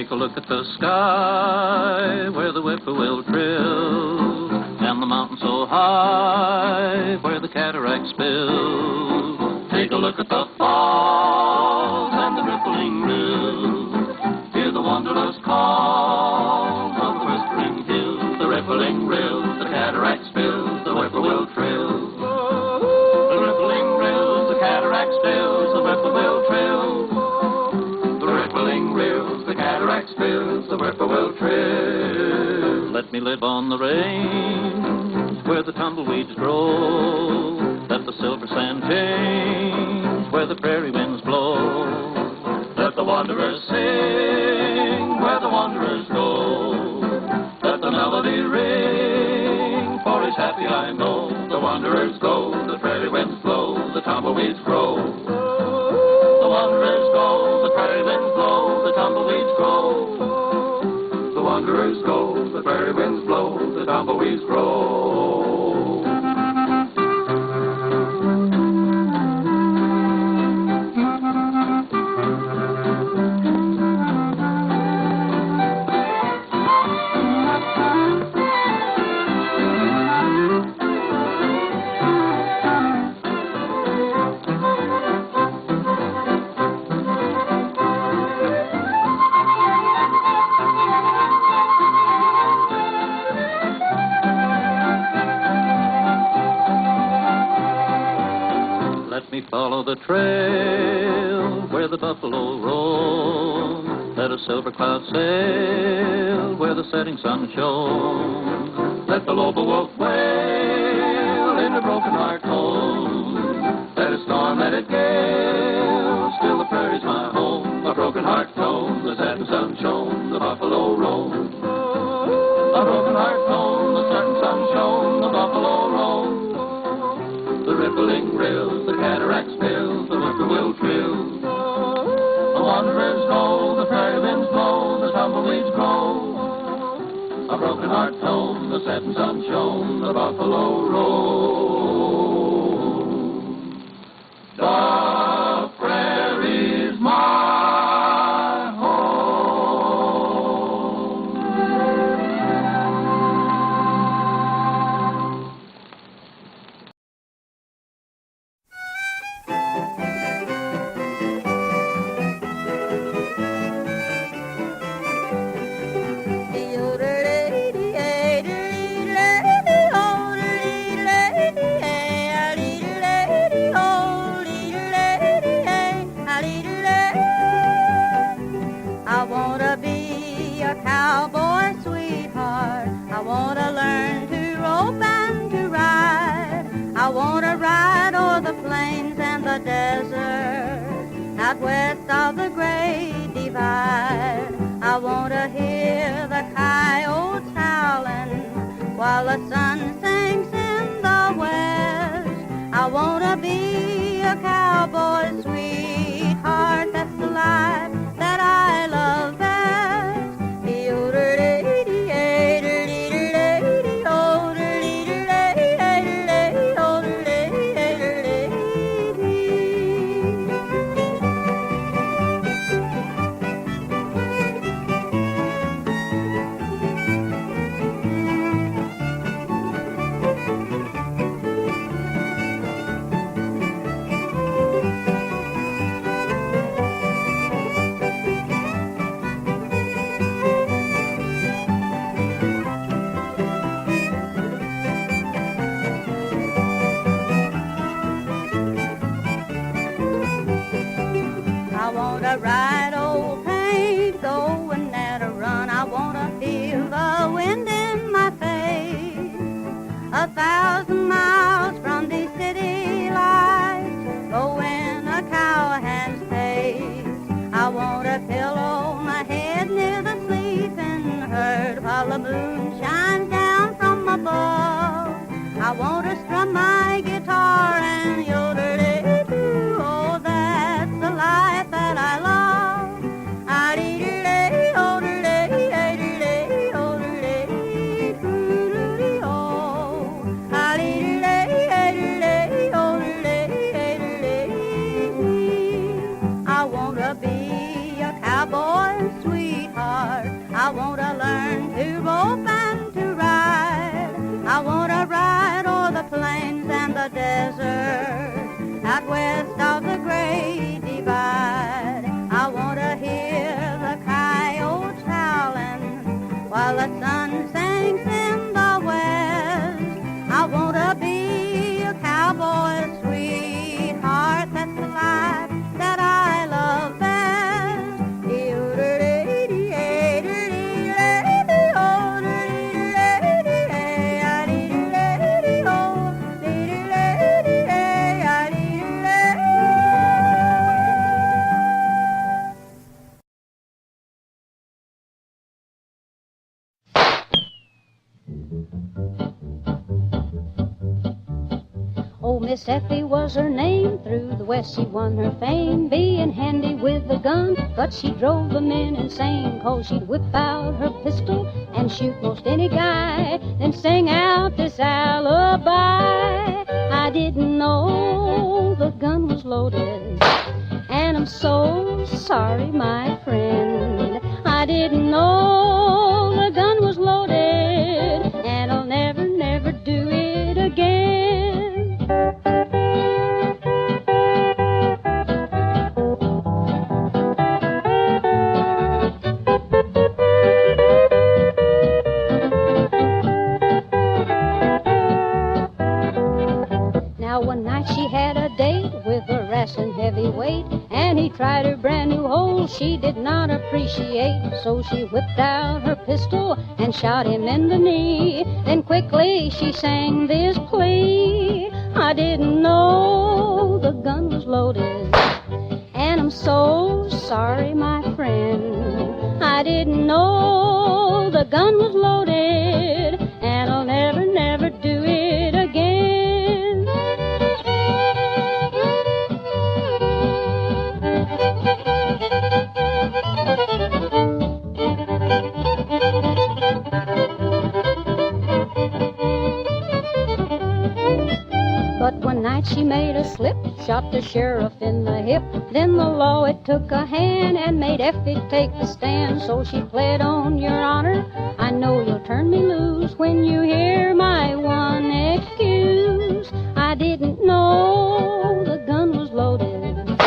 Speaker 12: Take a look at the sky where the whippoorwill trills, and the mountain so high where the cataracts spill. Take a look at the falls and the rippling rills. Hear the wanderlust call of the whispering hills, the rippling rills, the cataract spills, the whippoorwill trills. The rippling rills, the cataract spills, the whippoorwill trills. The rippling rills, the cataract spills, the whippoorwill trills. Let me live on the range where the tumbleweeds grow. Let the silver sand change where the prairie winds blow. Let the wanderers sing where the wanderers go. Let the melody ring, for he's happy I know. The wanderers go, the prairie winds blow, the tumbleweeds grow. The wanderers go, the prairie winds blow, the tumbleweeds grow. The wanderers go, the prairie winds blow, the tumbleweeds grow. Follow the trail where the buffalo roam. Let a silver cloud sail where the setting sun shone. Let the lobo wolf wail in a broken heart tone. Let it storm, let it gale, still the prairie's my home. A broken heart tone, the setting sun shone, the buffalo roam. A broken heart tone, the setting sun shone, the buffalo roam. The rippling rills, the cataract spills, the whippoorwill trills. The wanderers go, the prairie winds blow, the tumbleweeds grow. A broken heart tone, the setting sun shone, the buffalo roam. The prairie's my home.
Speaker 6: I wanna be a cowboy sweetheart. I wanna learn to rope and to ride. I wanna ride o'er the plains and the desert, out west of the Great Divide. I wanna hear the coyotes howling while the sun sinks in the west. I wanna be a cowboy sweetheart. That's the life that I love best. I wanna ride old paint, going at a run. I wanna feel the wind in my face. 1,000 miles from these city lights, going a cowhand's pace. I wanna pillow my head near the sleeping herd while the moon shines down from above. I wanna strum my guitar and yodel-dee-doo. Oh, that's the life that I love. Ah-dee-dee-dee, oh-dee-dee, oh-dee-dee, oh-dee-dee, oh. Ah-dee-dee-dee, oh-dee-dee, I wanna be a cowboy sweetheart.
Speaker 7: the desert, out west of the Great Divide. I want to hear the coyotes howling while the sun sinks in the west. I want to be a cowboy's sweetheart. That's the life that I love best.
Speaker 6: Oh, Miss Effie was her name. Through the West she won her fame, being handy with a gun. But she drove the men insane, 'cause she'd whip out her pistol and shoot most any guy, then sing out this alibi. I didn't know the gun was loaded, and I'm so sorry, my friend. I didn't know the gun was loaded, and I'll never, never do it again. Now one night she had a date with a wrestling heavyweight, and he tried her brand new hole she did not appreciate. So she whipped out her pistol and shot him in the knee. Then quickly she sang this plea: I didn't know the gun was loaded, and I'm so sorry, my friend. I didn't know the gun was loaded, and I'll never, never do it again. But one night she made a slip, shot the sheriff in the hip. Then the law, it took a hand and made Effie take the stand. So she pled on, Your Honor, I know you'll turn me loose when you hear my one excuse. I didn't know the gun was loaded,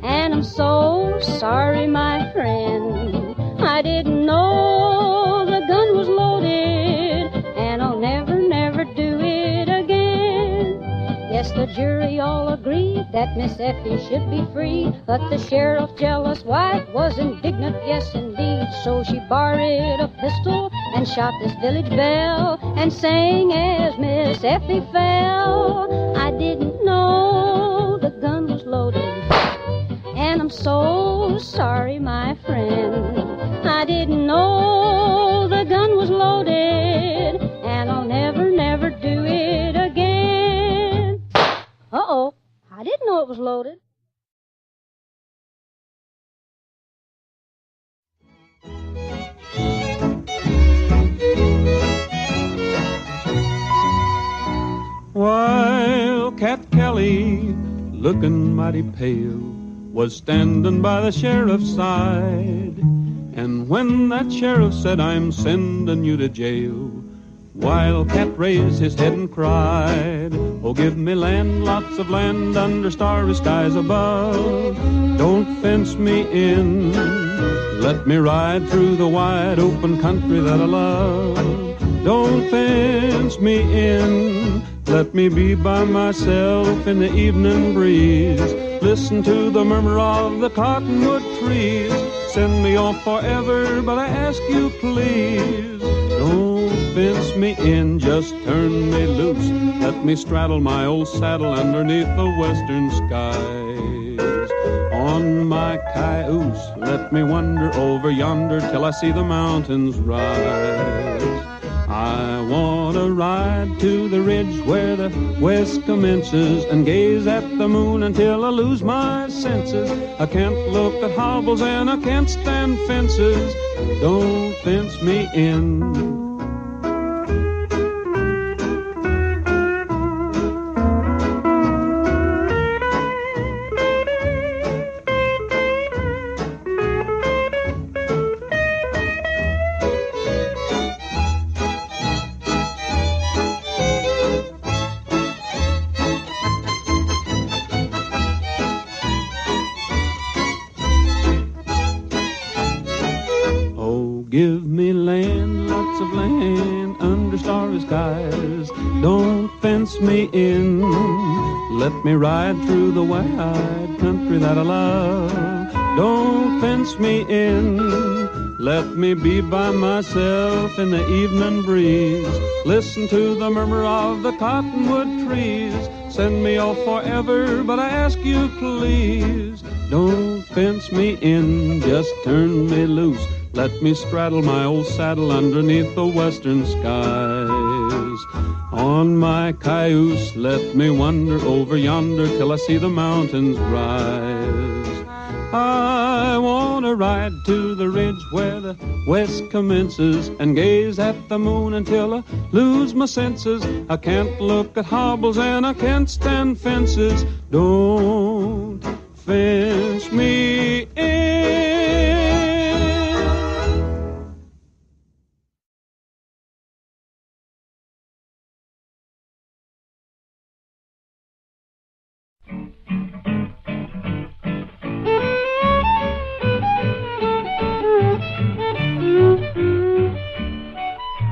Speaker 6: and I'm so sorry, my friend. I didn't know the gun was loaded, and I'll never, never do it again. Yes, the jury all agreed that Miss Effie should be free, but the sheriff's jealous wife was indignant, yes indeed. So she borrowed a pistol and shot this village belle, and sang as Miss Effie fell: I didn't know the gun was loaded, and I'm so sorry, my friend. I didn't know the gun was loaded, and I'll never, never do it again. Uh-oh, I didn't know it was loaded.
Speaker 11: While Cat Kelly, looking mighty pale, was standing by the sheriff's side. And when that sheriff said, I'm sending you to jail, Wildcat raised his head and cried, oh, give me land, lots of land under starry skies above. Don't fence me in, let me ride through the wide open country that I love. Don't fence me in, let me be by myself in the evening breeze. Listen to the murmur of the cottonwood trees. Send me off forever, but I ask you please, don't fence me in, just turn me loose. Let me straddle my old saddle underneath the western skies. On my cayuse, let me wander over yonder till I see the mountains rise. I want to ride to the ridge where the west commences and gaze at the moon until I lose my senses. I can't look at hobbles and I can't stand fences. Don't fence me in. me in. Let me ride through the wide country that I love. Don't fence me in. Let me be by myself in the evening breeze. Listen to the murmur of the cottonwood trees. Send me off forever, but I ask you please, don't fence me in, just turn me loose. Let me straddle my old saddle underneath the western skies. On my cayuse, let me wander over yonder till I see the mountains rise. I want to ride to the ridge where the west commences and gaze at the moon until I lose my senses. I can't look at hobbles and I can't stand fences. Don't fence me in.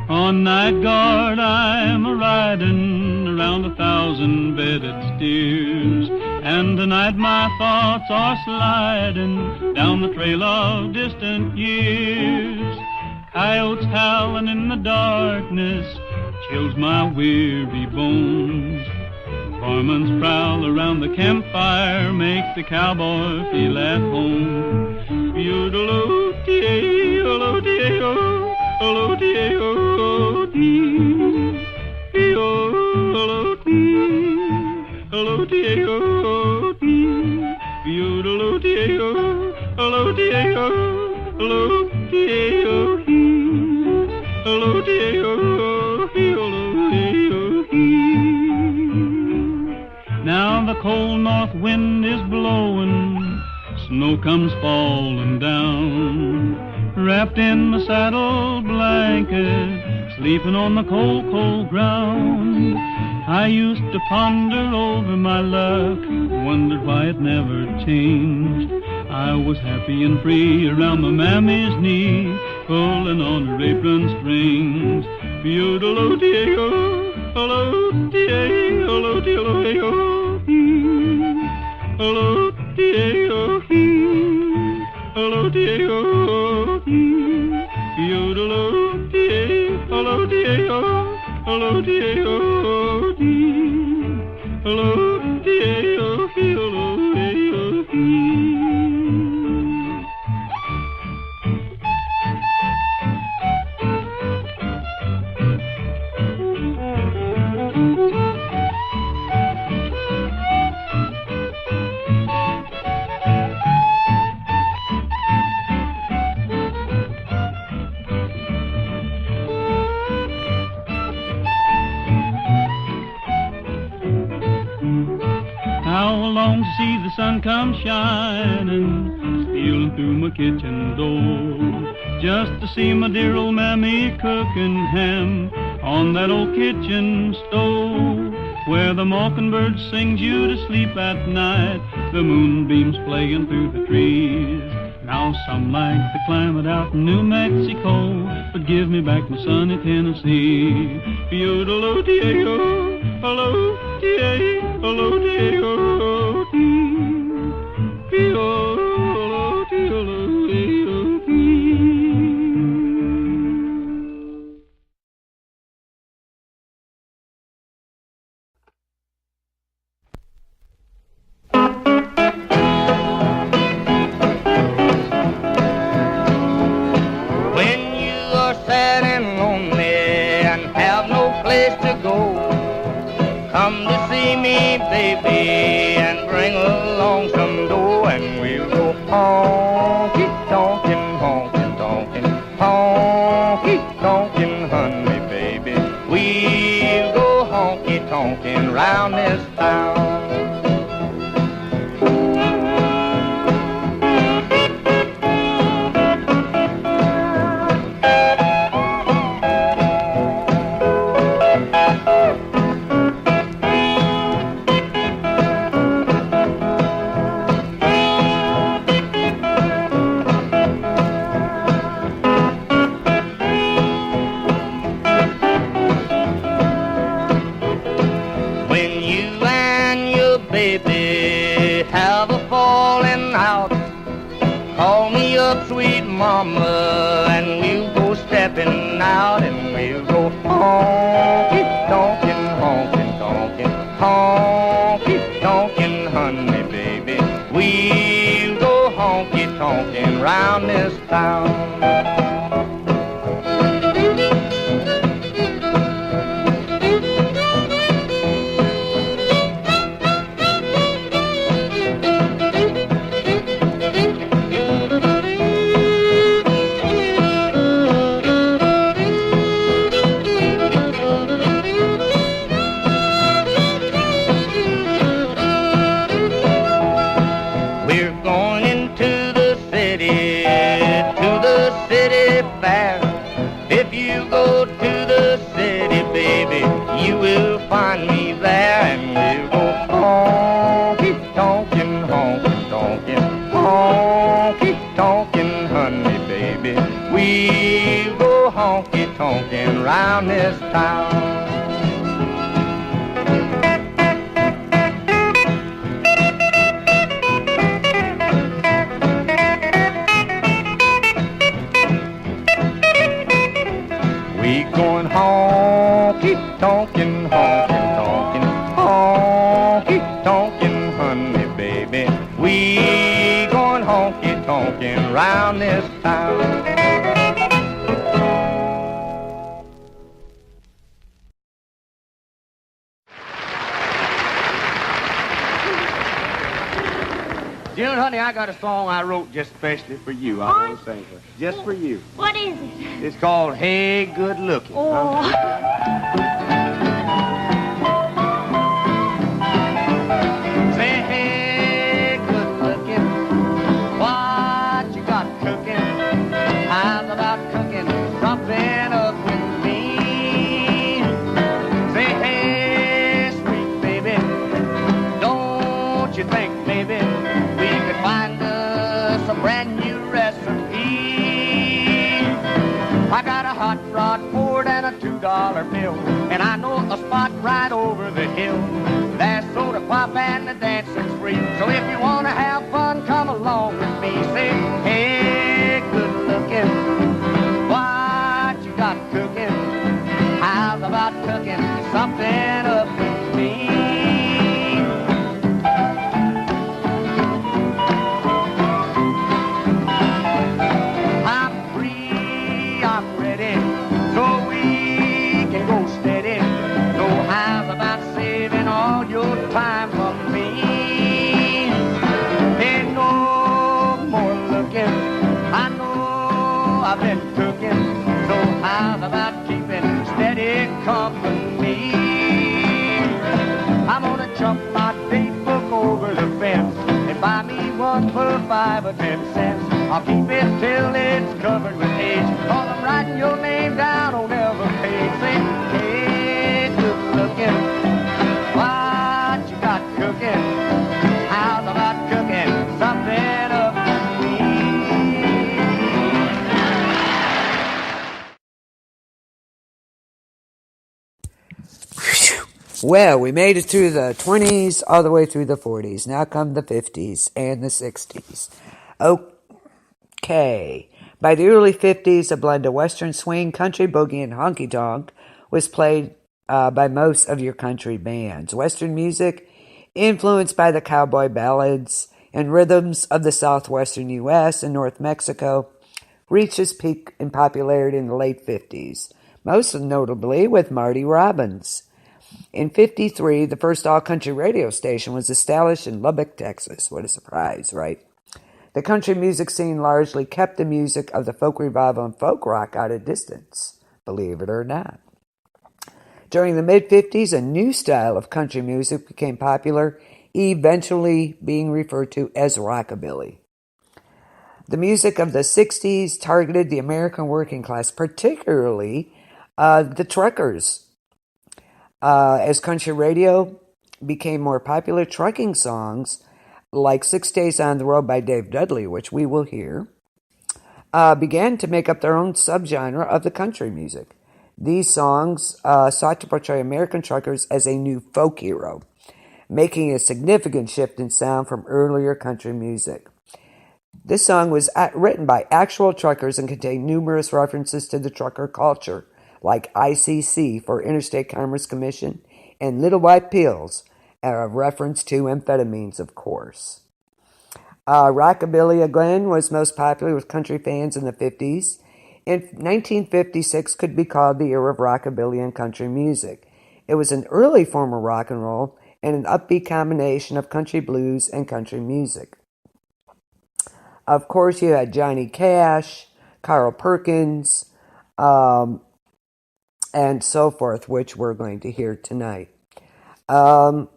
Speaker 3: On night guard I'm a-riding around 1,000 bedded steers, and tonight my thoughts are sliding down the trail of distant years. Coyotes howling in the darkness chills my weary bones. Varmints prowl around the campfire make the cowboy feel at home. Yodeloo-dee-o-lo-dee-o, hello-dee-o-dee, hello-dee, hello-dee-o-dee, yodeloo-dee-o, hello-dee-o, hello-dee-o-dee, hello-dee-o, hello-dee-o-dee. Now the cold north wind is blowing, snow comes falling down. Wrapped in my saddle blanket, sleeping on the cold, cold ground. I used to ponder over my luck, wondered why it never changed. I was happy and free around my mammy's knee, pulling on her apron strings. Yodeloo-dee-o, hello-dee-o, hello-dee-o-dee, hello-dee-o-dee, hello-dee-o-dee, yodeloo-dee, hello-dee-o, hello-dee-o-dee, hello-dee-o, hello-dee-o-dee. See the sun come shining, stealing through my kitchen door, just to see my dear old mammy cooking ham on that old kitchen stove, where the mockingbird sings you to sleep at night, the moonbeams playing through the trees. Now some like the climate out in New Mexico, but give me back my sunny Tennessee. Yodeloo-dee-o, hello-dee-o, hello-dee-o.
Speaker 5: Come to see me, baby, and bring along some dough, and we'll go honky-tonkin', honky-tonkin', honky-tonkin', honey, baby. We'll go honky-tonkin' round this town. mama, and we'll go stepping out, and we'll go honky tonkin', honkin' tonkin', honky tonkin', honey baby. We'll go honky tonkin' round this town. Find me there, and we'll go honky tonkin', honky tonkin', honky tonkin', honey baby. We'll go honky tonkin' round this town. We going honky tonkin', honky tonkin', honky tonkin', honey baby. We going honky tonkin' round this town. June, honey, I got a song I wrote just especially for you. I want to sing it. Just for you.
Speaker 7: What is it?
Speaker 5: It's called Hey Good Looking.
Speaker 7: Oh.
Speaker 5: Say, hey, good looking, what you got cooking? How's about cooking something up with me? Say, hey, sweet baby, don't you think, baby, we could find us a brand new recipe? I got a hot rod Ford and a $2 bill, and I know a spot right over the hill. There's soda pop and the dancing's free. So if you want to have fun, come along with me. Say, hey, good looking, what you got cooking? How's about cooking something up with me? I'm free, I'm ready, so we can go steady. So how's about saving all your time for me? Ain't no more looking, I know I've been cooking. So how's about keeping steady company? I'm gonna jump my date book over the fence and buy me one for 5 or 10 cents. I'll keep it till it's covered with age, 'cause I'm writing your name down on every page. Say, hey, good looking, what you got cooking? How's about cooking something up with me?
Speaker 1: Well, we made it through the 20s all the way through the 40s. Now come the 50s and the 60s. Okay. By the early 50s, a blend of Western swing, country boogie, and honky-tonk was played by most of your country bands. Western music, influenced by the cowboy ballads and rhythms of the southwestern U.S. and North Mexico, reached its peak in popularity in the late 50s, most notably with Marty Robbins. In 53, the first all-country radio station was established in Lubbock, Texas. What a surprise, right? The country music scene largely kept the music of the folk revival and folk rock at a distance, believe it or not. During the mid-50s, a new style of country music became popular, eventually being referred to as rockabilly. The music of the 60s targeted the American working class, particularly the truckers. As country radio became more popular, trucking songs like 6 Days on the Road by D.W.D, which we will hear, began to make up their own subgenre of the country music. These songs sought to portray American truckers as a new folk hero, making a significant shift in sound from earlier country music. This song was written by actual truckers and contained numerous references to the trucker culture, like ICC for Interstate Commerce Commission and Little White Pills, a reference to amphetamines, of course. Rockabilly again was most popular with country fans in the 50s. In 1956 could be called the era of rockabilly and country music. It was an early form of rock and roll and an upbeat combination of country blues and country music. Of course, you had Johnny Cash, Carl Perkins, and so forth, which we're going to hear tonight. And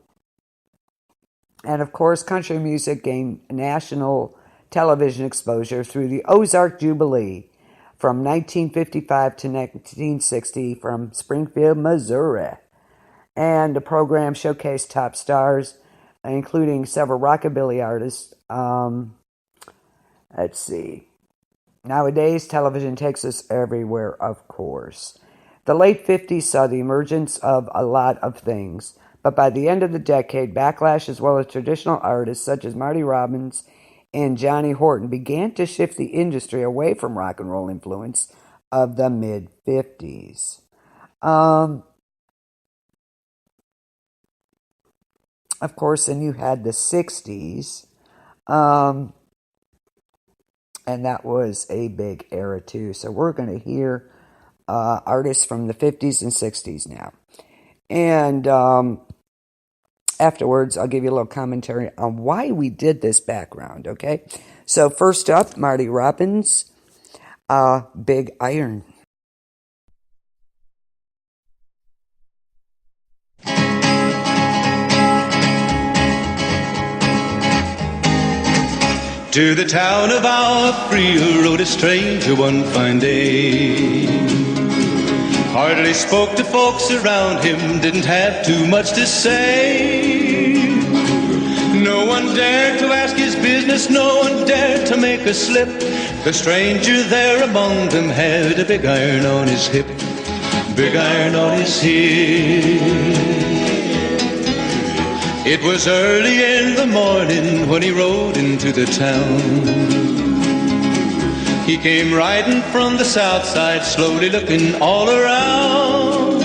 Speaker 1: of course, country music gained national television exposure through the Ozark Jubilee from 1955 to 1960 from Springfield, Missouri. And the program showcased top stars, including several rockabilly artists. Let's see. Nowadays, television takes us everywhere, of course. The late 50s saw the emergence of a lot of things, but by the end of the decade, backlash as well as traditional artists such as Marty Robbins and Johnny Horton began to shift the industry away from rock and roll influence of the mid-50s. Of course, then you had the 60s, and that was a big era too. So we're going to hear artists from the 50s and 60s now. And afterwards, I'll give you a little commentary on why we did this background, okay? So first up, Marty Robbins, Big Iron.
Speaker 13: To the town of Alfreel rode a stranger one fine day. Hardly spoke to folks around him, didn't have too much to say. No one dared to ask his business, no one dared to make a slip. The stranger there among them had a big iron on his hip, big iron on his hip. It was early in the morning when he rode into the town. He came riding from the south side, slowly looking all around.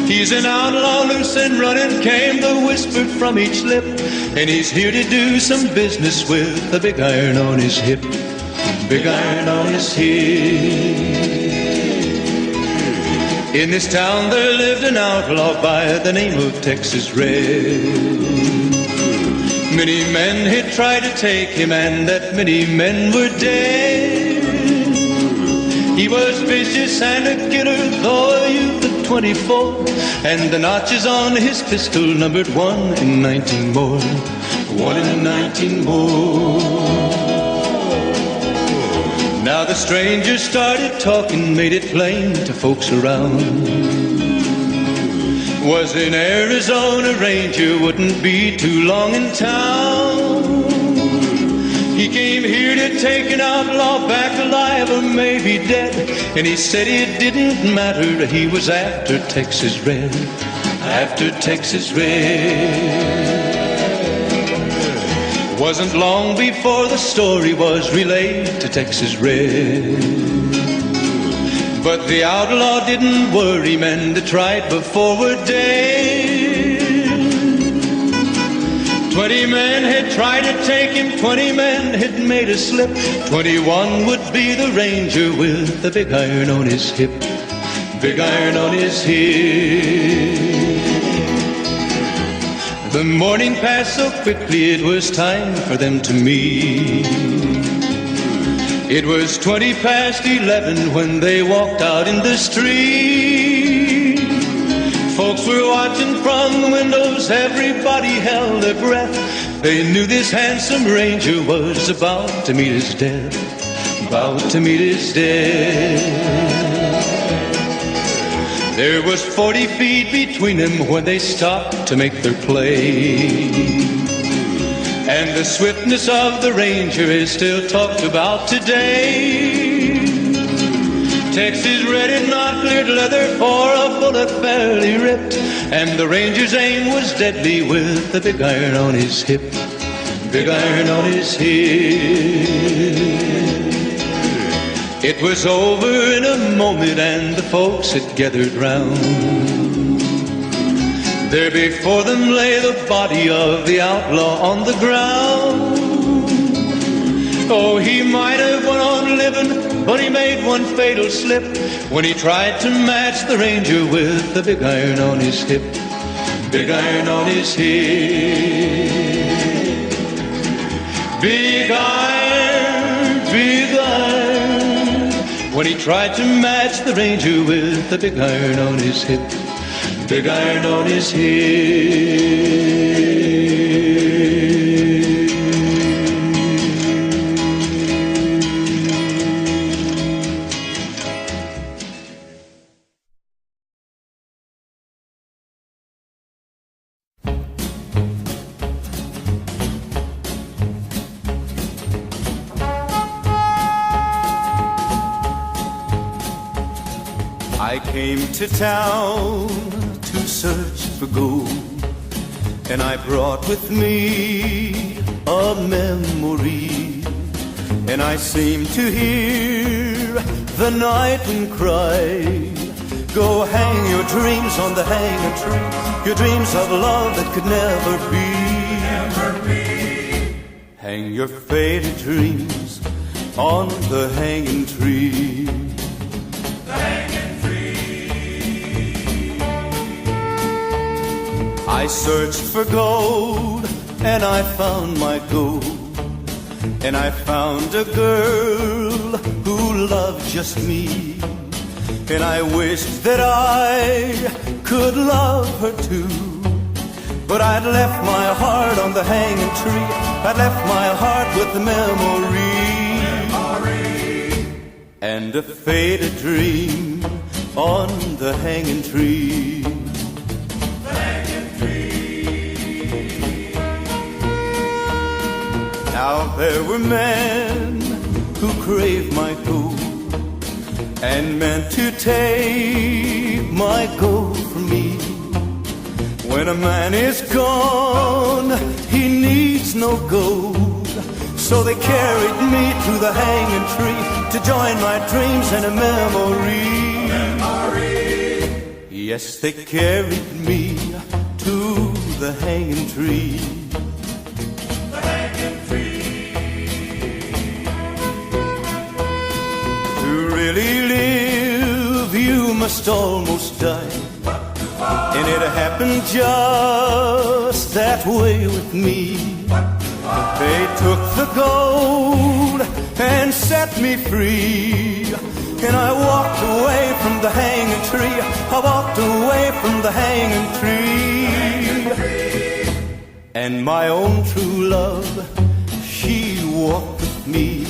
Speaker 13: He's an outlaw, loose and running, came the whisper from each lip, and he's here to do some business with a big iron on his hip, big iron on his hip. In this town there lived an outlaw by the name of Texas Red. Many men had tried to take him, and that many men were dead. He was vicious and a killer, though a youth of 24, and the notches on his pistol numbered 1 in 19 more, 1 in 19 more. Now the stranger started talking, made it plain to folks around. Was an Arizona Ranger, wouldn't be too long in town. He came here to take an outlaw back alive or maybe dead, and he said it didn't matter, he was after Texas Red, after Texas Red. Wasn't long before the story was relayed to Texas Red. But the outlaw didn't worry, men that tried before were dead. 20 men had tried to take him, 20 men had made a slip. 21 would be the ranger with the big iron on his hip, big iron on his hip. The morning passed so quickly, it was time for them to meet. It was 20 past 11 when they walked out in the street. Folks were watching from the windows, everybody held their breath. They knew this handsome ranger was about to meet his death, about to meet his death. There was 40 feet between them when they stopped to make their play. And the swiftness of the ranger is still talked about today. Texas Red had not cleared leather for a bullet fairly ripped, and the ranger's aim was deadly with the big iron on his hip, big iron on his hip. It was over in a moment and the folks had gathered round. There before them lay the body of the outlaw on the ground. Oh, he might have went on living, but he made one fatal slip when he tried to match the ranger with the big iron on his hip. Big iron on his hip. Big iron, big iron. When he tried to match the ranger with the big iron on his hip. Big iron on his hip.
Speaker 9: I came to town to search for gold, and I brought with me a memory. And I seem to hear the night wind cry, go hang your dreams on the hanging tree, your dreams of love that could never be. Never be. Hang your faded dreams on the hanging tree. I searched for gold, and I found my gold. And I found a girl who loved just me. And I wished that I could love her too. But I'd left my heart on the hanging tree. I'd left my heart with the memory. And a faded dream on the hanging tree. Now there were men who craved my gold and meant to take my gold from me. When a man is gone, he needs no gold. So they carried me to the hanging tree to join my dreams and a memory. Yes, they carried me to the hanging tree. Really live, you must almost die. And it happened just that way with me. They took the gold and set me free. And I walked away from the hanging tree. I walked away from the hanging tree. And my own true love, she walked with me.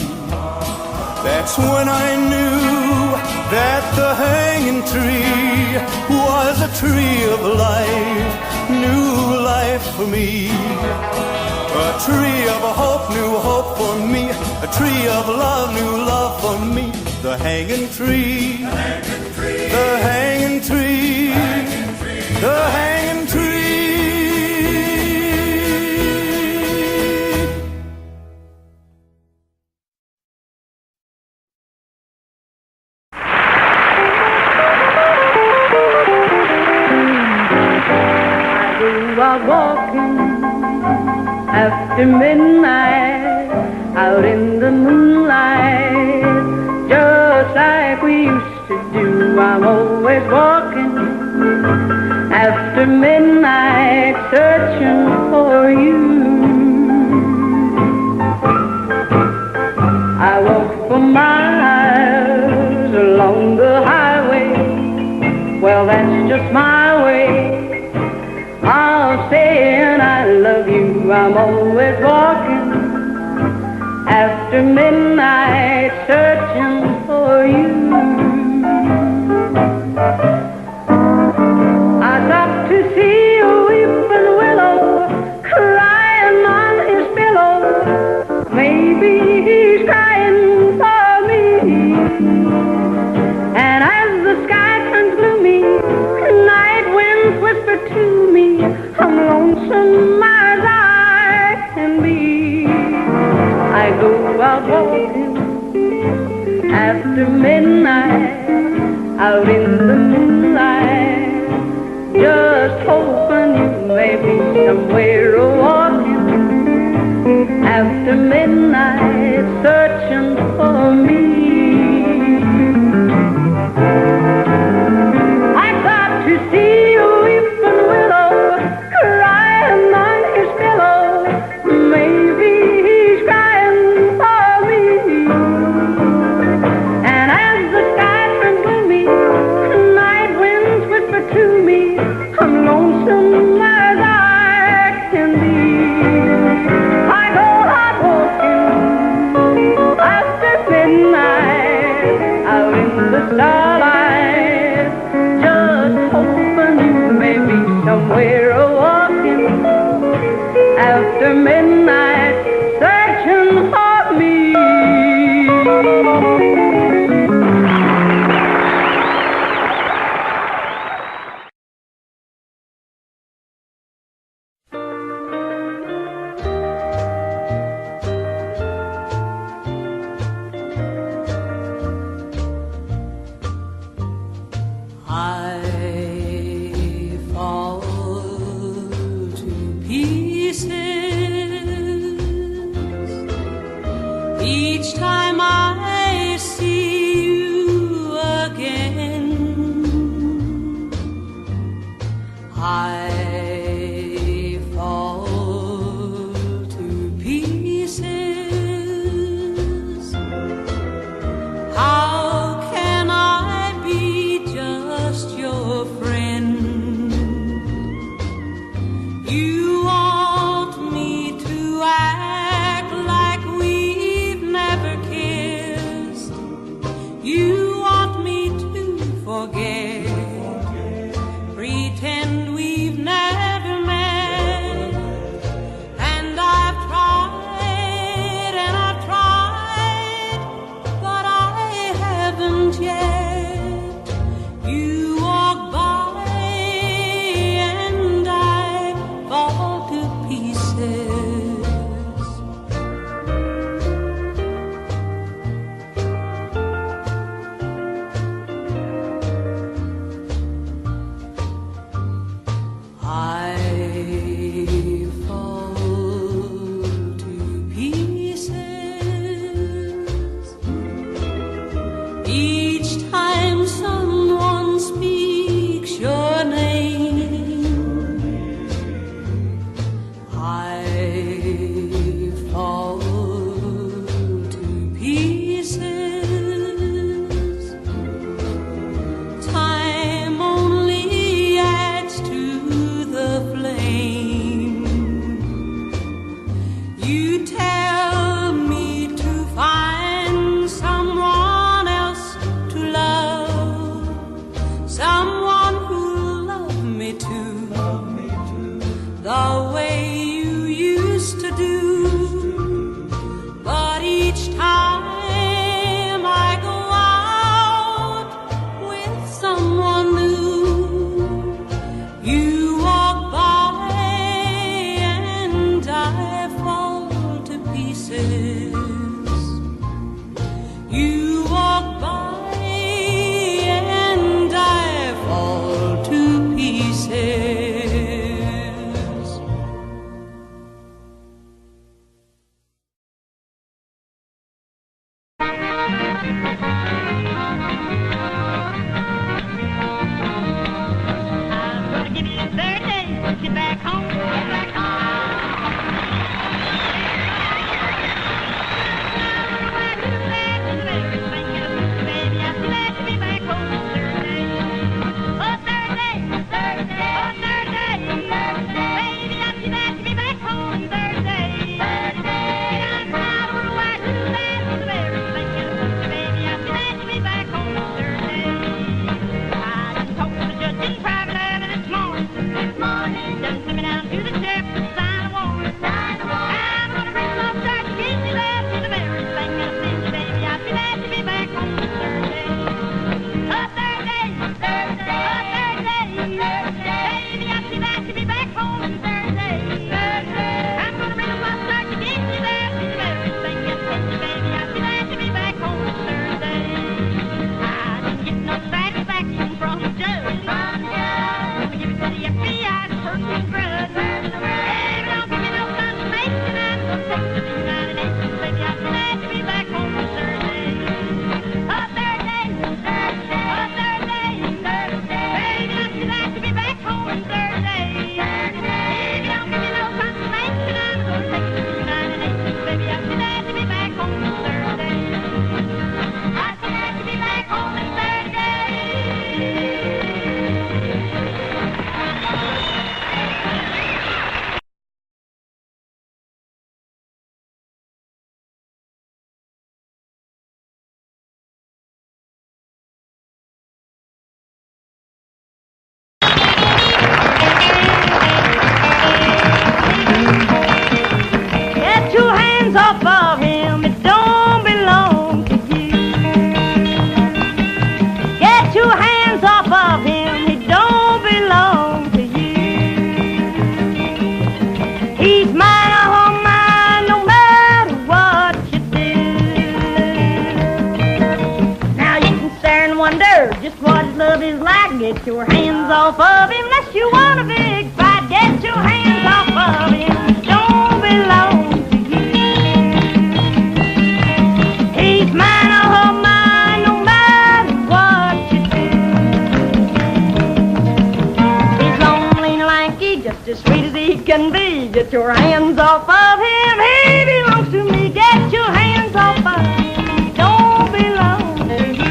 Speaker 9: That's when I knew that the hanging tree was a tree of life, new life for me. A tree of hope, new hope for me. A tree of love, new love for me. The hanging tree, the hanging tree, the hanging tree.
Speaker 14: Was walking after midnight out in the moonlight, just like we used to do. I'm always walking after midnight, searching for you. I walk for miles along the highway. Well, that's just my way of saying I love you. I'm always walking after midnight, searching for you. I stopped to see a weeping willow crying on his pillow. Maybe he's crying for me. And as the sky turns gloomy, night winds whisper to me, I'm lonesome as I can be. after midnight, out in the moonlight, just hoping you may be somewhere walking after midnight, searching for me. I got to see a weeping willow crying on his pillow. Maybe he's crying for me. And as the sky turns gloomy, night winds whisper to me, I'm lonesome as I can be. I go out walking after midnight, out in the starlight, just hoping you may be somewhere walking after midnight, searching for me.
Speaker 6: I fall to pieces each time I see you again. I fall to pieces. How can I be just your friend? You want me to act like we've never kissed. You want me to forget, pretend we've never met. And I've tried and I've tried, but I haven't yet. You walk by and I fall to pieces. I fall to pieces each time someone speaks your name. I fall to pieces. Time only adds to the flame. You tell me to find someone else to love, someone who'll love me too, the way you used to do. But each time I go out with someone new, you walk by and I fall to pieces. You walk by and I fall to pieces.
Speaker 14: He's mine, oh mine, no matter what you do. Now you can stare and wonder just what his love is like. Get your hands off of him unless you want a big fight. Get your hands off of him. Don't belong to you. He's mine, oh mine, no matter what you do. He's lonely and lanky, just as sweet as he can be. Get your hands off of him. He belongs to me. Get your hands off of him. Don't belong to you.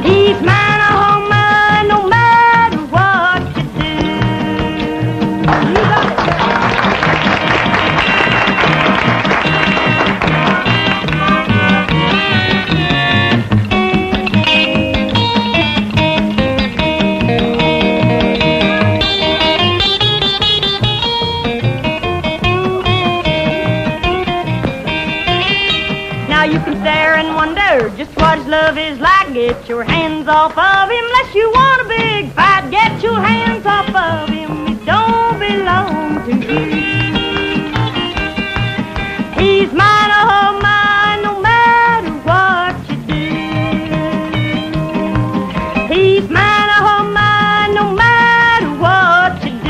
Speaker 14: He's mine, oh mine, no matter what you do. You got it. Now you can stare and wonder just what his love is like. Get your hands off of him unless you want a big fight. Get your hands off of him. It don't belong to you. He's mine, oh mine, no matter what you do. He's mine, oh mine, no matter what you do.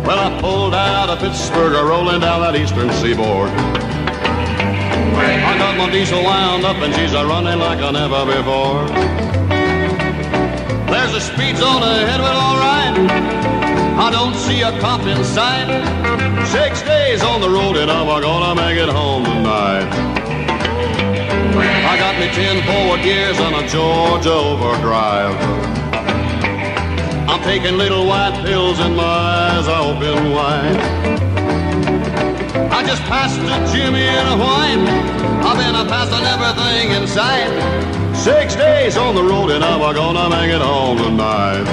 Speaker 9: Well, I pulled out of Pittsburgh, rolling down that eastern seaboard. I got my diesel wound up and she's a-running like I never before. There's a speed zone ahead, well, all right. I don't see a cop in sight. 6 days on the road and I'm gonna make it home tonight. I got me 10 forward gears on a Georgia overdrive. I'm taking little white pills and my eyes are open wide. I just passed a Jimmy in a white. I've been passing everything in sight. 6 days on the road and I'm gonna make it home tonight.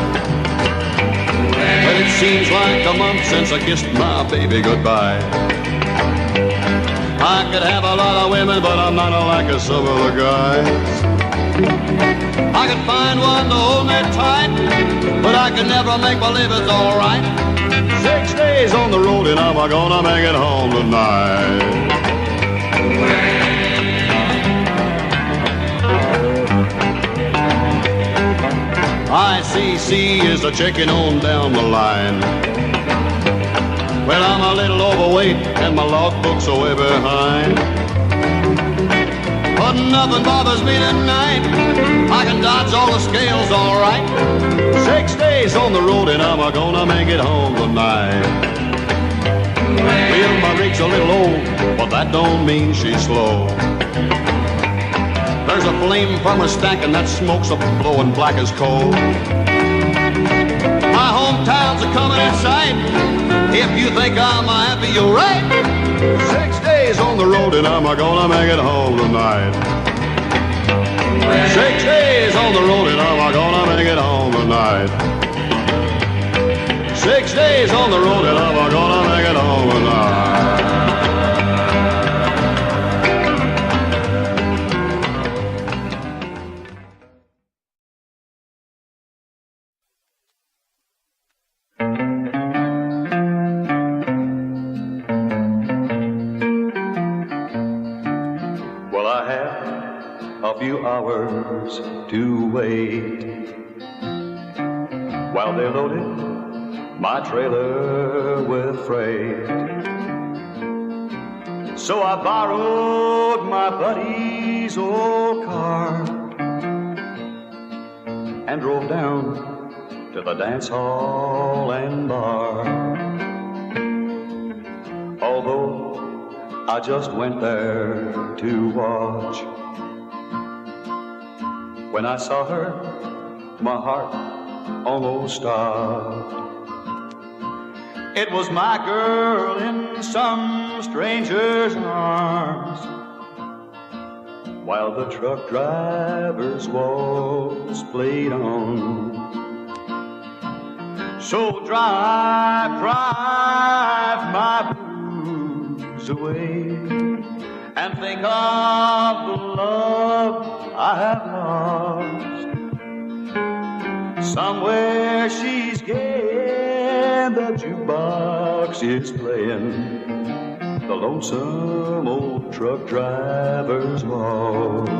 Speaker 9: Well, it seems like a month since I kissed my baby goodbye. I could have a lot of women, but I'm not like some of the guys. I could find one to hold me tight, but I could never make believe it's all right. 6 days on the road and I'm gonna make it home tonight. ICC is a checking on down the line. Well, I'm a little overweight and my logbook's way behind. But nothing bothers me tonight. I can dodge all the scales all right. 6 days on the road and I'm gonna make it home tonight. Well, my rig's a little old, but that don't mean she's slow. There's a flame from her stack and that smoke's blowing black as coal. My hometown's a coming in sight. If you think I'm happy, you're right. 6 days on the road and I'm gonna make it home tonight. 6 days on the road and I'm gonna make it home tonight. 6 days on the road and I'm gonna make it home tonight. Hours to wait while they loaded my trailer with freight. So I borrowed my buddy's old car and drove down to the dance hall and bar. Although I just went there to watch, when I saw her, my heart almost stopped. It was my girl in some stranger's arms, while the truck driver's waltz played on.
Speaker 15: So drive, drive my blues away, and think of the love I have lost. Somewhere she's gay, and the jukebox is playing the lonesome old truck driver's waltz.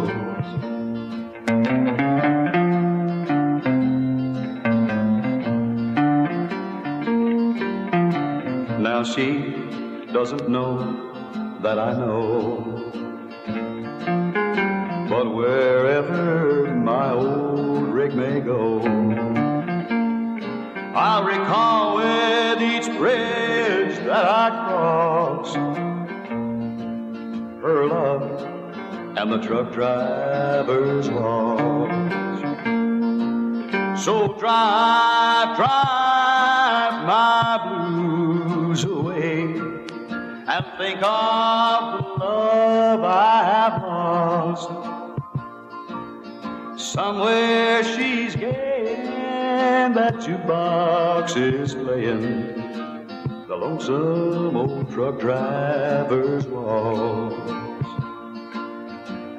Speaker 15: Now she doesn't know that I know, but wherever my old rig may go, I'll recall with each bridge that I cross her love and the truck driver's waltz. So drive, drive my blues away, and think of the love I have lost. Somewhere she's gay, and that jukebox is playing the lonesome old truck driver's waltz.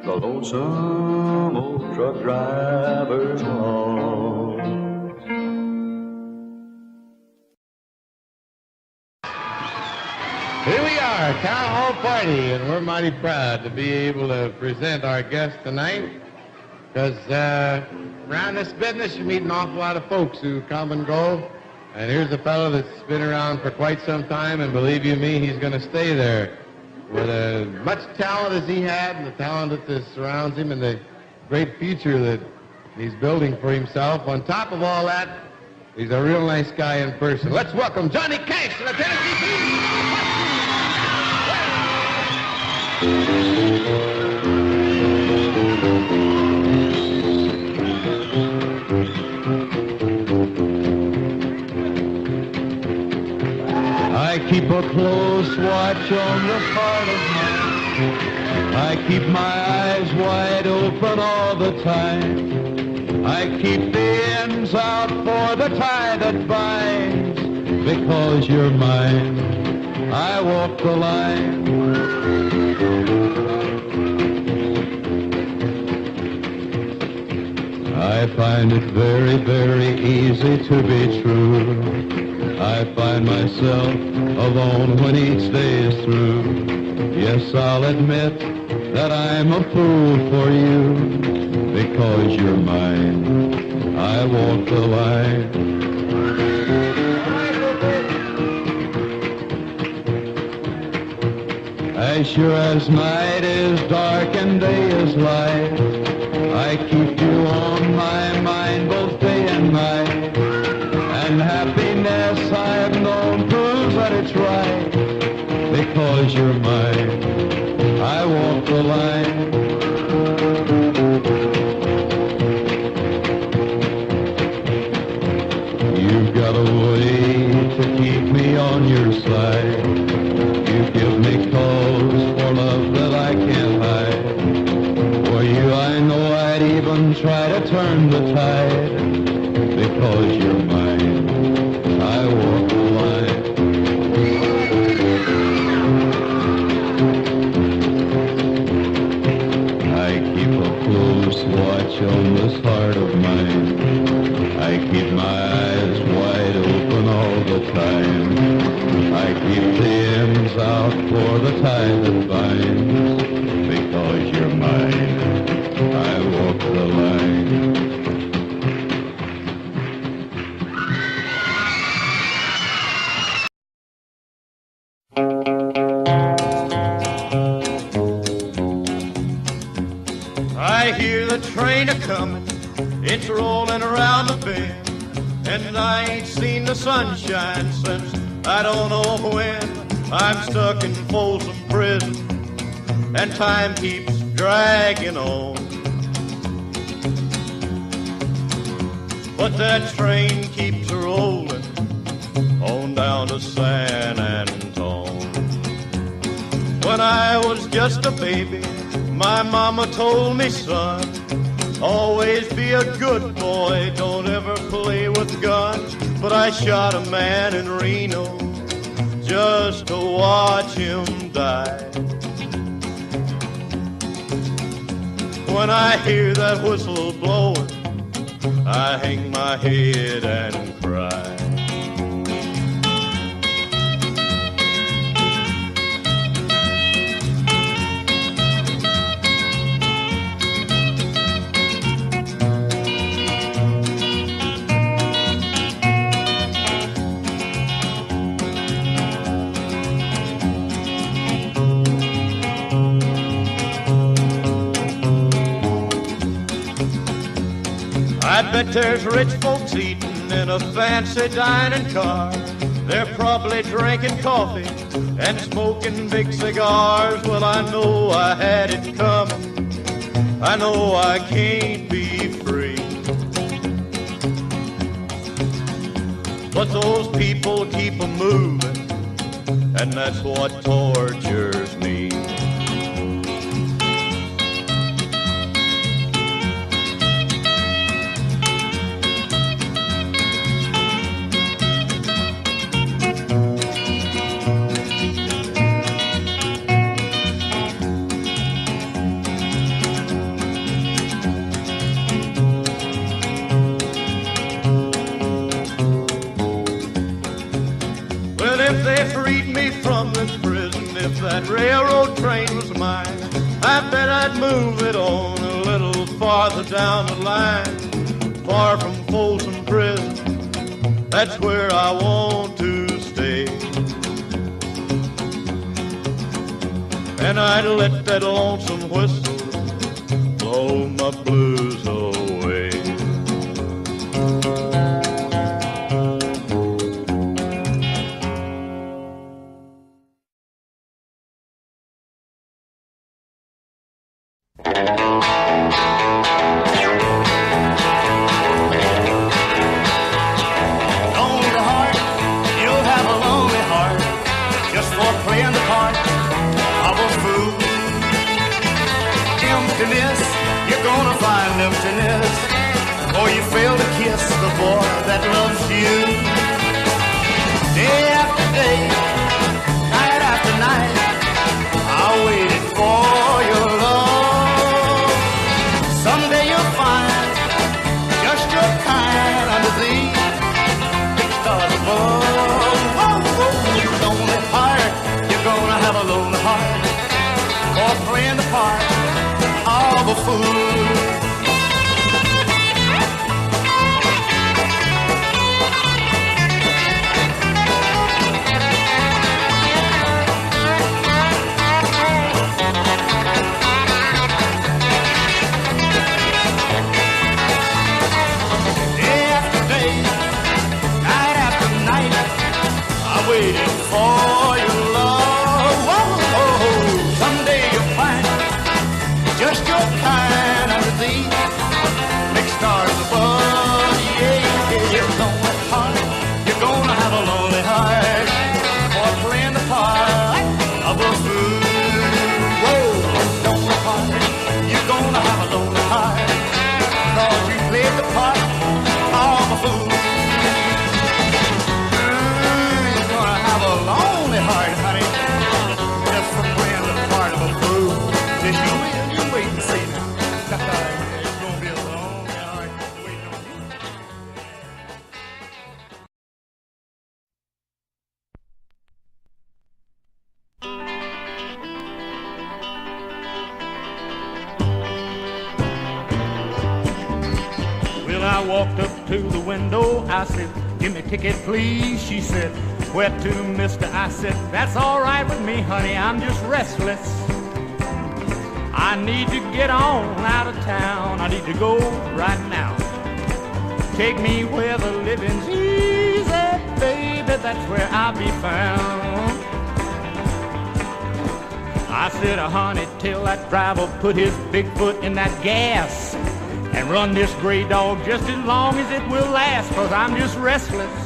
Speaker 15: The lonesome old truck driver's waltz.
Speaker 16: Here we are, Town Hall Party, and we're mighty proud to be able to present our guest tonight, because around this business you meet an awful lot of folks who come and go, and here's a fellow that's been around for quite some time, and believe you me, he's going to stay there. With as much talent as he had, and the talent that surrounds him, and the great future that he's building for himself. On top of all that, he's a real nice guy in person. Let's welcome Johnny Cash to the Tennessee Blues.
Speaker 17: I keep a close watch on the heart of mine. I keep my eyes wide open all the time. I keep the ends out for the tie that binds. Because you're mine, I walk the line. I find it very, very easy to be true. I find myself alone when each day is through. Yes, I'll admit that I'm a fool for you. Because you're mine, I walk the line. As sure as night is dark and day is light, I keep you on my mind both day and night. And happiness I've known proves that it's right. Because you're mine, I walk the line. You've got a way to keep me on your side. You give me cause for love that I can't hide. For you I know I'd even try to turn the tide. Because you're mine, I walk the line. I keep a close watch on this heart of mine. I keep my eyes wide open all the time. I keep the ends out for the tie that binds. Because you're mine, I walk the line.
Speaker 15: I hear the train a-comin', it's rolling around the bend, and I ain't seen the sunshine since I don't know when. I'm stuck in Folsom Prison, and time keeps dragging on. But that train keeps rolling on down to San Antone. When I was just a baby, my mama told me, son, always be a good boy, don't ever play with guns. but I shot a man in Reno just to watch him die. When I hear that whistle blowing, I hang my head and cry. I bet there's rich folks eating in a fancy dining car. They're probably drinking coffee and smoking big cigars. Well, I know I had it coming. I know I can't be free. But those people keep a moving, and that's what tortures me. That railroad train was mine, I bet I'd move it on a little farther down the line, far from Folsom Prison. That's where I want to stay. And I'd let that lonesome whistle blow my blues away.
Speaker 3: I walked up to the window, I said, "Give me a ticket, please." She said, "Where to, mister?" I said, "That's all right with me, honey, I'm just restless. I need to get on out of town, I need to go right now. Take me where the living's easy, baby, that's where I'll be found." I said, "Honey, tell that driver put his big foot in that gas and run this gray dog just as long as it will last, 'cause I'm just restless.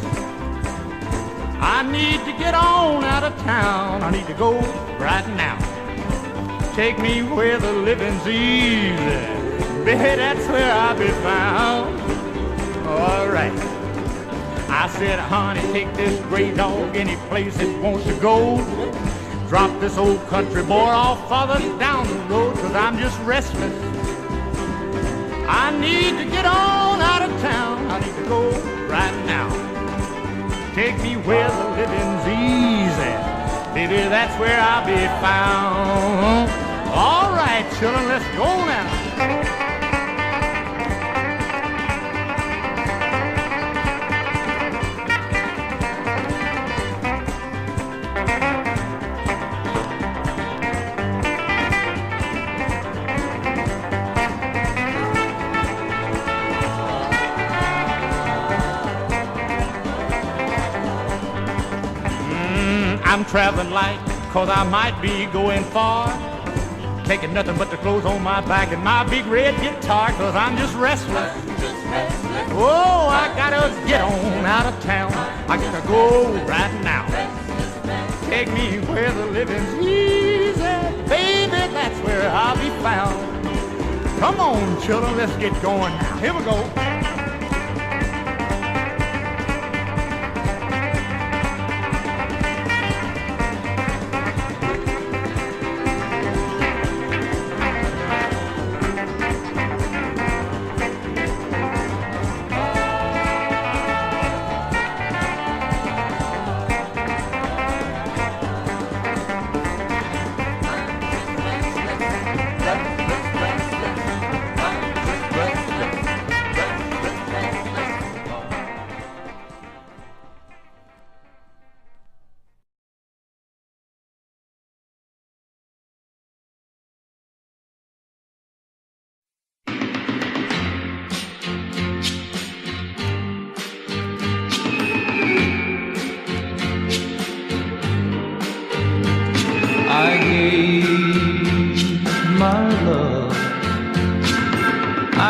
Speaker 3: I need to get on out of town, I need to go right now. Take me where the living's easy, baby, that's where I'll be found." All right.
Speaker 4: I said, honey, take this gray dog any place it wants to go. Drop this old country boy off farther down the road, 'cause I'm just restless. I need to get on out of town. I need to go right now. Take me where the living's easy. Baby, that's where I'll be found. All right, children, let's go now. I'm traveling light, 'cause I might be going far. Taking nothing but the clothes on my back and my big red guitar, 'cause I'm just restless. Oh, I gotta get on out of town. I gotta go right now. Take me where the living's easy. Baby, that's where I'll be found. Come on, children, let's get going now. Here we go.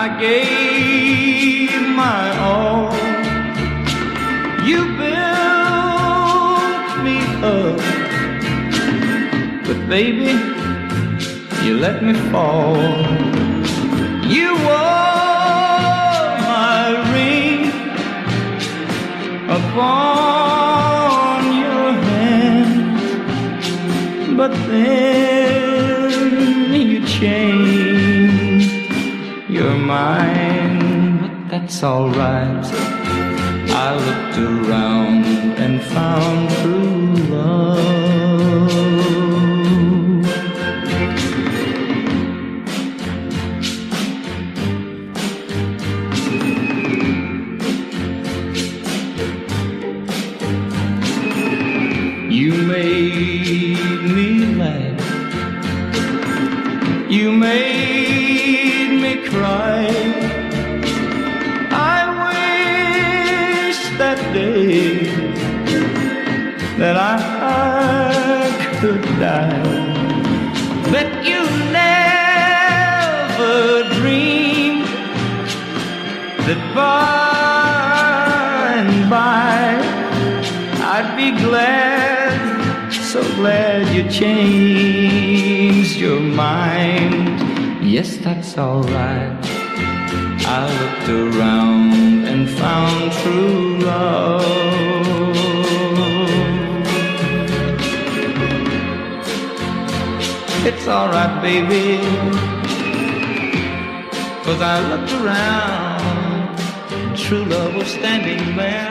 Speaker 18: I gave my all. You built me up, but baby, you let me fall. You wore my ring upon your hand, but then you changed your mind. But that's alright. I looked around and found true love. You made me laugh. You made me cry. I wish that day that I could die. But you never dreamed that by and by I'd be glad, so glad you changed your mind. Yes, that's alright. I looked around and found true love. It's alright, baby, 'cause I looked around and true love was standing there.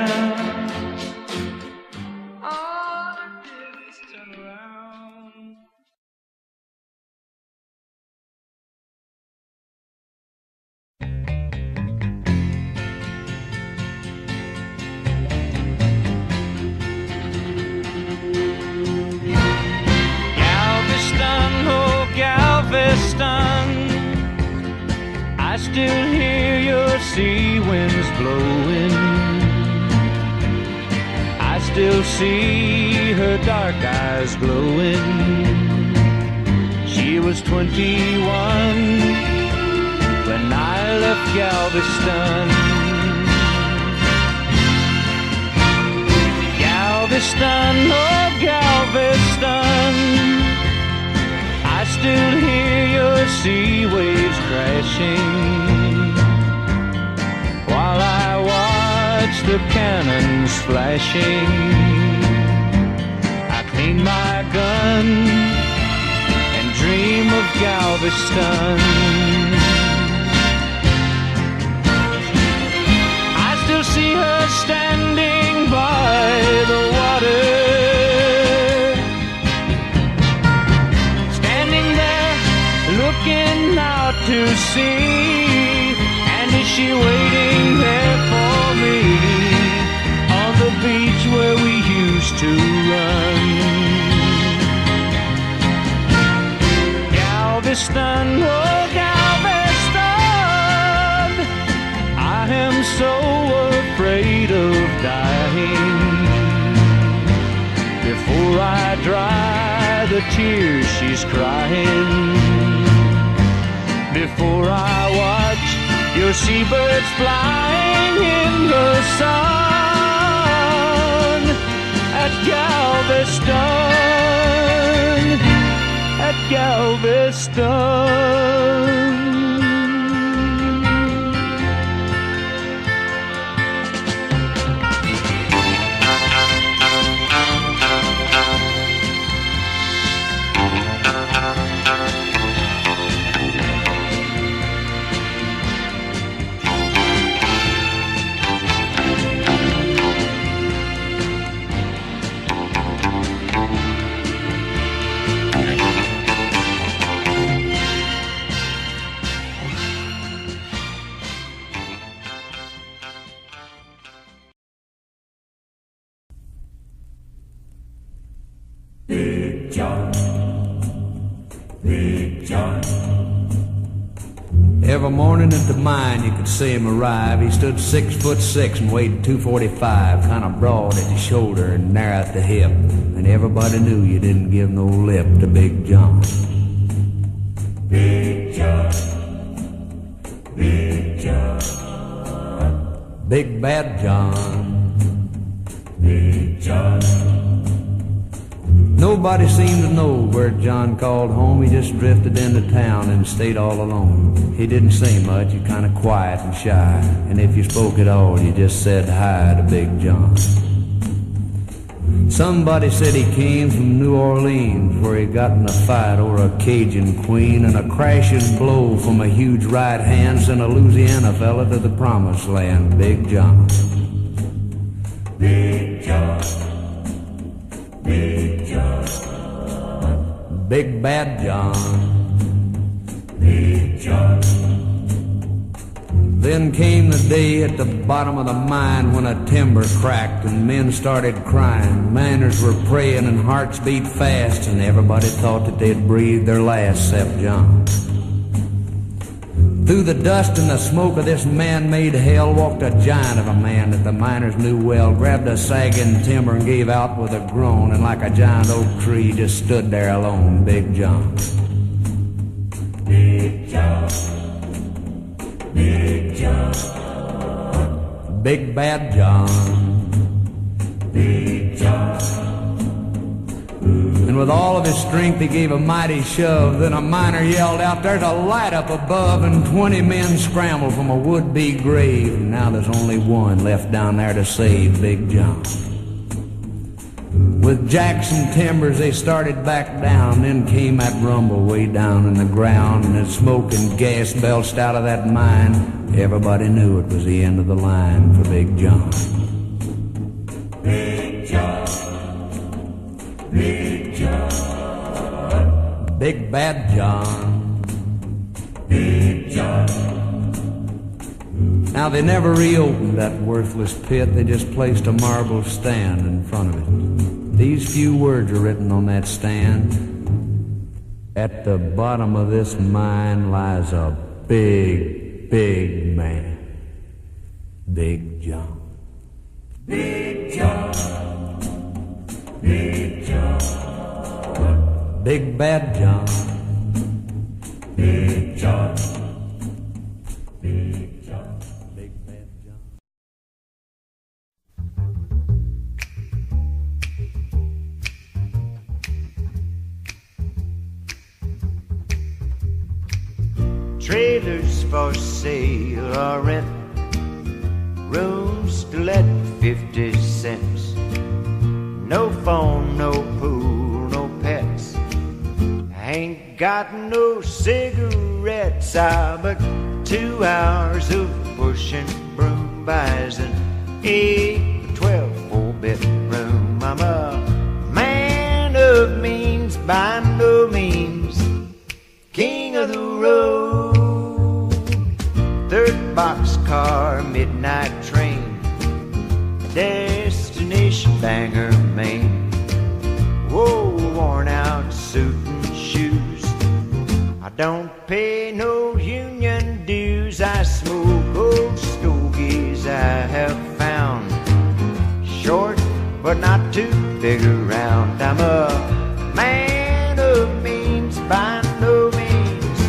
Speaker 18: I still hear your sea winds blowing. I still see her dark eyes glowing. She was 21 when I left Galveston. Galveston, oh Galveston, I still hear your sea waves crashing while I watch watch the cannons flashing. I clean my gun and dream of Galveston. I still see her standing by the water, standing there looking out to sea. And is she waiting there for me on the beach where we used to run? Galveston, oh Galveston, I am so afraid of dying. Before I dry the tears she's crying, before I watch your seabirds flying in the sun at Galveston, at Galveston.
Speaker 19: Big John, Big John.
Speaker 20: Every morning at the mine you could see him arrive. He stood 6'6" and weighed 245, kind of broad at the shoulder and narrow at the hip. And everybody knew you didn't give no lip to Big John.
Speaker 19: Big John, Big John,
Speaker 20: Big Bad John,
Speaker 19: Big John.
Speaker 20: Nobody seemed to know where John called home. He just drifted into town and stayed all alone. He didn't say much, he kind of quiet and shy. And if you spoke at all, you just said hi to Big John. Somebody said he came from New Orleans, where he got in a fight over a Cajun queen, and a crashing blow from a huge right hand sent a Louisiana fella to the promised land. Big John,
Speaker 19: Big John, Big John,
Speaker 20: Big Bad John,
Speaker 19: Big John.
Speaker 20: Then came the day at the bottom of the mine when a timber cracked and men started crying. Miners were praying and hearts beat fast, and everybody thought that they'd breathe their last except John. Through the dust and the smoke of this man-made hell walked a giant of a man that the miners knew well, grabbed a sagging timber and gave out with a groan, and like a giant oak tree just stood there alone. Big John,
Speaker 19: Big John, Big John,
Speaker 20: Big Bad John,
Speaker 19: Big John.
Speaker 20: And with all of his strength he gave a mighty shove. Then a miner yelled out, "There's a light up above," and 20 men scrambled from a would-be grave. And now there's only one left down there to save Big John. With jacks and timbers they started back down. Then came that rumble way down in the ground, and as smoke and gas belched out of that mine, everybody knew it was the end of the line for Big John.
Speaker 19: Big John, Big John,
Speaker 20: Big Bad John,
Speaker 19: Big John.
Speaker 20: Now they never reopened that worthless pit. They just placed a marble stand in front of it. These few words are written on that stand: "At the bottom of this mine lies a big, big man, Big John."
Speaker 19: Big John, Big John,
Speaker 20: Big Bad John,
Speaker 19: Big John, Big John,
Speaker 20: Big Bad John.
Speaker 21: Trailers for sale or rent, rooms roast let 50 cents. No phone, no pool, no pets. Ain't got no cigarettes. But 2 hours of pushing broom buys an 8 12 4-bedroom. I'm a man of means, by no means king of the road. 3rd boxcar, midnight train, destination Bangor, Maine. Whoa, worn out suit and shoes. I don't pay no union dues. I smoke old stogies I have found, short but not too big around. I'm a man of means, by no means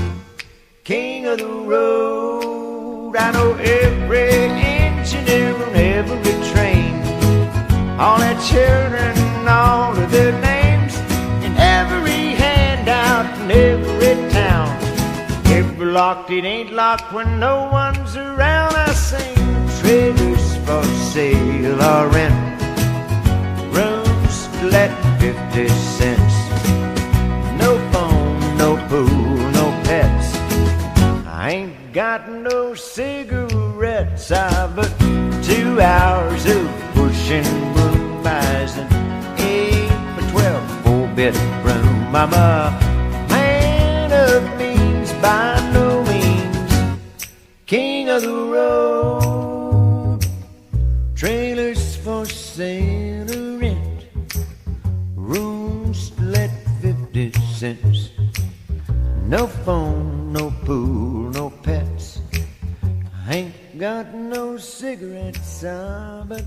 Speaker 21: king of the road. I know every engineer on every train, all their children, all of their names, and every handout in every town. If locked, it ain't locked when no one's around. I sing trailers for sale or rent, rooms let 50 cents. No phone, no pool, no pets. I ain't got no cigarettes. But 2 hours of pushing broom buys an 8 for 12 4-bedroom. I'm a man of means, by no means king of the road. Trailers for sale or rent, rooms let 50 cents. No phone, no pool, no pets. I ain't got no cigarettes. But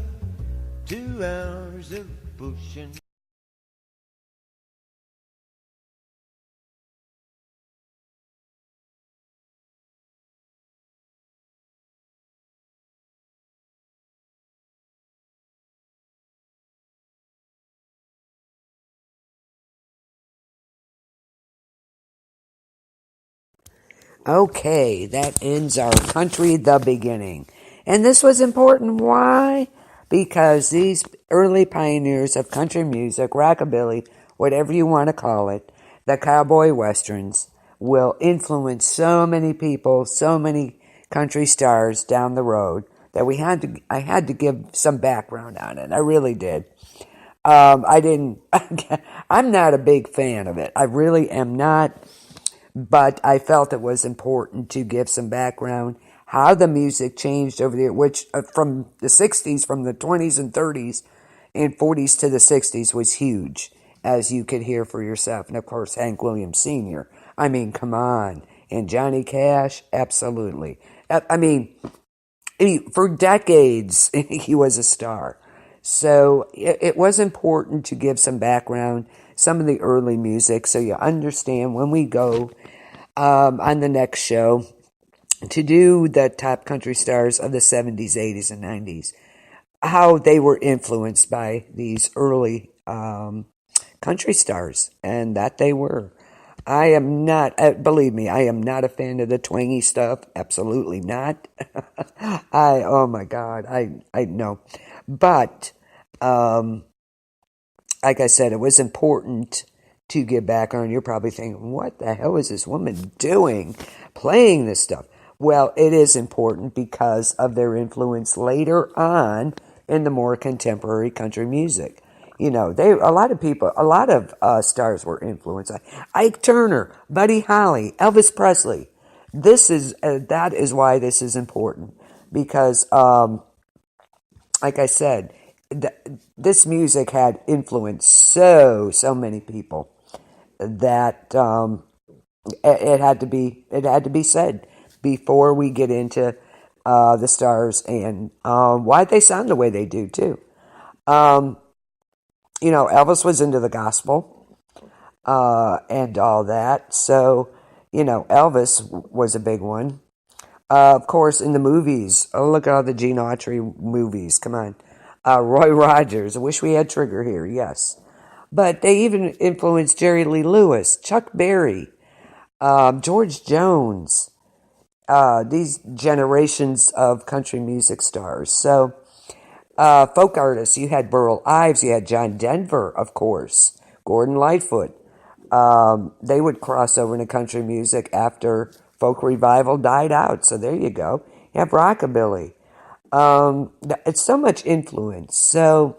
Speaker 21: 2 hours of pushing.
Speaker 1: Okay, that ends our country, the beginning. And this was important. Why? Because these early pioneers of country music, rockabilly, whatever you want to call it, the cowboy westerns, will influence so many people, so many country stars down the road that I had to give some background on it. I really did. I'm not a big fan of it. I really am not. But I felt it was important to give some background, how the music changed over there, which from the 60s, from the 20s and 30s and 40s to the 60s was huge, as you could hear for yourself. And of course, Hank Williams Sr. I mean, come on. And Johnny Cash, absolutely. I mean, for decades, he was a star. So it was important to give some background, some of the early music, so you understand when we go on the next show to do the top country stars of the 70s, 80s, and 90s, how they were influenced by these early country stars, and that they were. I am not, believe me, I am not a fan of the twangy stuff. Absolutely not. Oh my God, I know. But, like I said, it was important to get back on. You're probably thinking, what the hell is this woman doing, playing this stuff? Well, it is important because of their influence later on in the more contemporary country music. You know, a lot of stars were influenced. Ike Turner, Buddy Holly, Elvis Presley. That is why this is important, because, like I said, this music had influenced so many people that it had to be said before we get into the stars and why they sound the way they do too. You know, Elvis was into the gospel and all that, so you know, Elvis was a big one. Of course, in the movies, look at all the Gene Autry movies. Come on. Roy Rogers. I wish we had Trigger here. Yes. But they even influenced Jerry Lee Lewis, Chuck Berry, George Jones, these generations of country music stars. So Folk artists, you had Burl Ives, you had John Denver, of course, Gordon Lightfoot. They would cross over into country music after folk revival died out. So there you go. You have rockabilly. It's so much influence. So,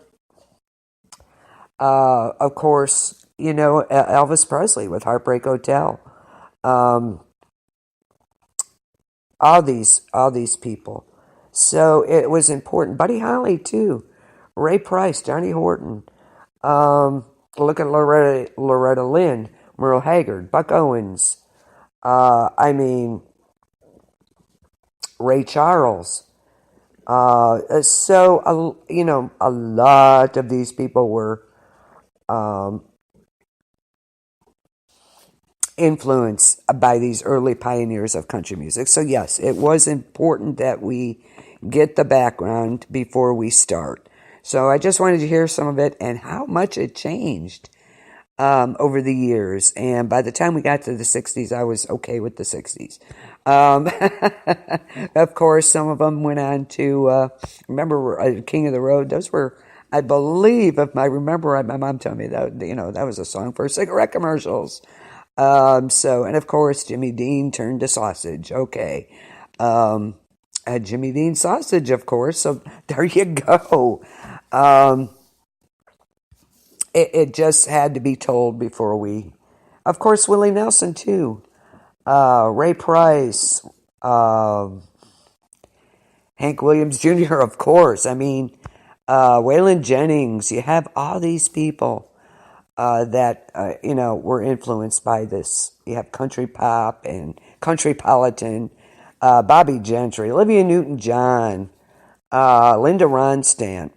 Speaker 1: of course, Elvis Presley with Heartbreak Hotel. All these people. So it was important. Buddy Holly too. Ray Price, Johnny Horton. Look at Loretta Lynn, Merle Haggard, Buck Owens. Ray Charles. So a lot of these people were influenced by these early pioneers of country music. So yes, it was important that we get the background before we start. So I just wanted to hear some of it and how much it changed over the years. And by the time we got to the 60s, I was okay with the 60s. Of course, some of them went on to, remember King of the Road? Those were, I believe, if I remember right, my mom told me that, that was a song for cigarette commercials. And of course, Jimmy Dean turned to sausage. Okay. Jimmy Dean sausage, of course. So there you go. It just had to be told before we, of course, Willie Nelson too. Ray Price, Hank Williams Jr., of course. Waylon Jennings. You have all these people that were influenced by this. You have country pop and countrypolitan, Bobby Gentry, Olivia Newton-John, Linda Ronstadt,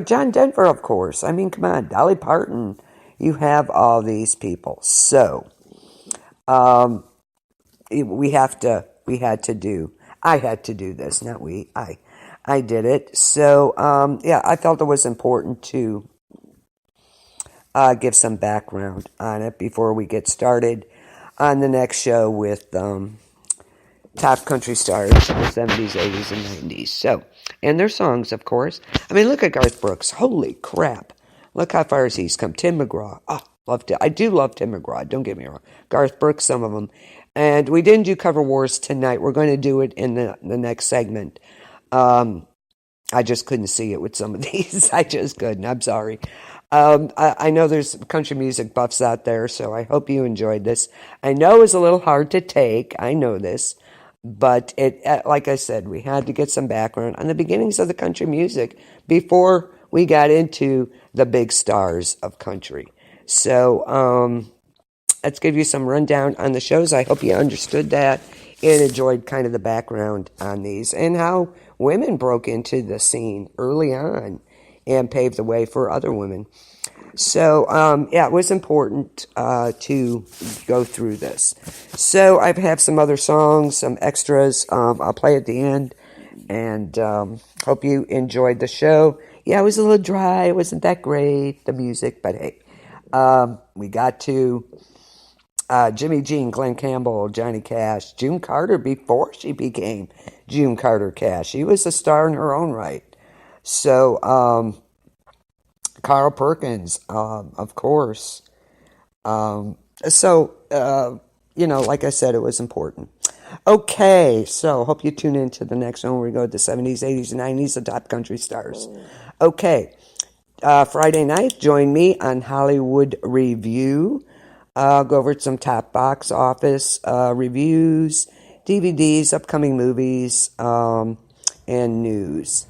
Speaker 1: John Denver, of course. Come on, Dolly Parton. You have all these people. So I had to do this, not we. I did it. So, I felt it was important to give some background on it before we get started on the next show with top country stars of the 70s, 80s, and 90s. So, and their songs, of course. Look at Garth Brooks. Holy crap. Look how far he's come. Tim McGraw. Oh, loved it. I do love Tim McGraw. Don't get me wrong. Garth Brooks, some of them. And we didn't do cover wars tonight. We're going to do it in the next segment. I just couldn't see it with some of these. I just couldn't. I'm sorry. I know there's country music buffs out there, so I hope you enjoyed this. I know it was a little hard to take. I know this. But it, like I said, we had to get some background on the beginnings of the country music before we got into the big stars of country. So let's give you some rundown on the shows. I hope you understood that and enjoyed kind of the background on these and how women broke into the scene early on and paved the way for other women. So, it was important to go through this. So I have some other songs, some extras I'll play at the end, and hope you enjoyed the show. Yeah, it was a little dry. It wasn't that great, the music, but hey, we got to Jimmy Jean, Glenn Campbell, Johnny Cash, June Carter before she became June Carter Cash. She was a star in her own right. So, Carl Perkins, of course. Like I said, it was important. Okay, so hope you tune in to the next one where we go to the 70s, 80s, and 90s, the top country stars. Okay, Friday night, join me on Hollywood Review. Go over some top box office reviews, DVDs, upcoming movies, and news.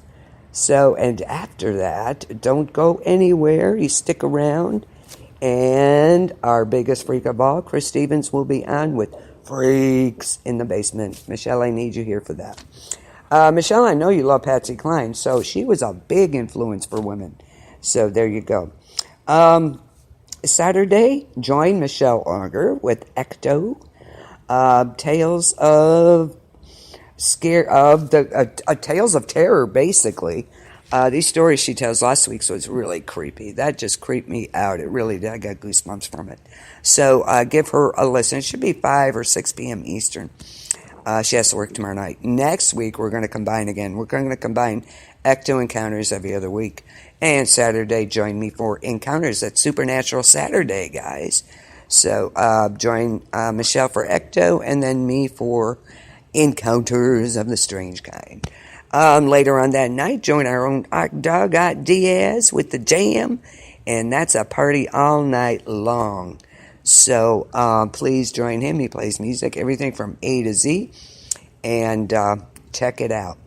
Speaker 1: So, and after that, don't go anywhere. You stick around. And our biggest freak of all, Chris Stevens, will be on with Freaks in the Basement. Michelle, I need you here for that. Michelle, I know you love Patsy Cline, so she was a big influence for women. So there you go. Saturday, join Michelle Auger with Ecto. Tales of Tales of Terror, basically. These stories she tells, last week's was really creepy. That just creeped me out. It really did. I got goosebumps from it. So give her a listen. It should be 5 or 6 p.m. Eastern. She has to work tomorrow night. Next week, we're going to combine again. We're going to combine Ecto Encounters every other week. And Saturday, join me for Encounters. That's Supernatural Saturday, guys. So join Michelle for Ecto and then me for Encounters of the Strange Kind. Later on that night, join our own dog, Diaz, with the Jam. And that's a party all night long. So please join him. He plays music, everything from A to Z. And check it out.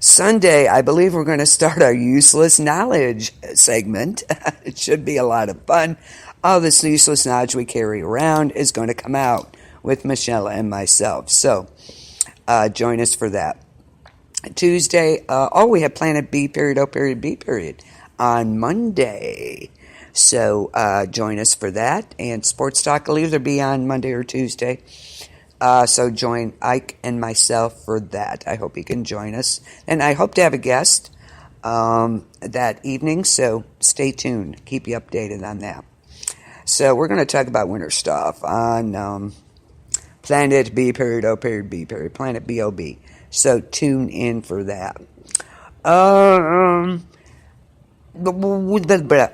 Speaker 1: Sunday, I believe we're going to start our useless knowledge segment. It should be a lot of fun. All this useless knowledge we carry around is going to come out with Michelle and myself. So join us for that. Tuesday, we have Planet B period, O period, B period on Monday. So join us for that. And Sports Talk will either be on Monday or Tuesday. So join Ike and myself for that. I hope you can join us. And I hope to have a guest that evening, so stay tuned. Keep you updated on that. So we're going to talk about winter stuff on Planet B period, O period, B period, Planet B-O-B. So tune in for that. But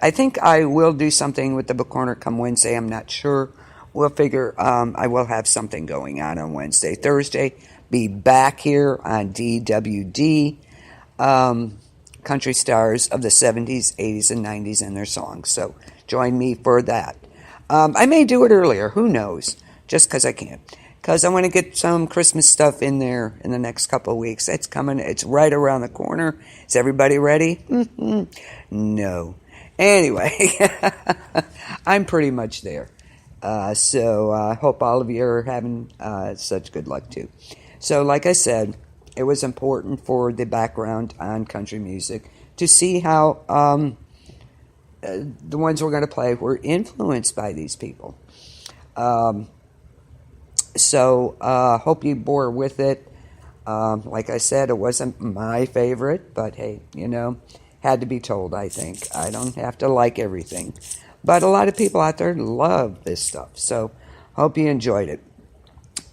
Speaker 1: I think I will do something with the book corner come Wednesday. I'm not sure. We'll figure. I will have something going on Wednesday. Thursday, be back here on D.W.D. Country stars of the 70s, 80s, and 90s and their songs. So join me for that. I may do it earlier. Who knows? Just because I can. Because I want to get some Christmas stuff in there in the next couple of weeks. It's coming. It's right around the corner. Is everybody ready? No. Anyway, I'm pretty much there. So I hope all of you are having such good luck too. So like I said, it was important for the background on country music to see how the ones we're going to play were influenced by these people. So hope you bore with it. Like I said, it wasn't my favorite, but hey, had to be told, I think. I don't have to like everything. But a lot of people out there love this stuff. So hope you enjoyed it.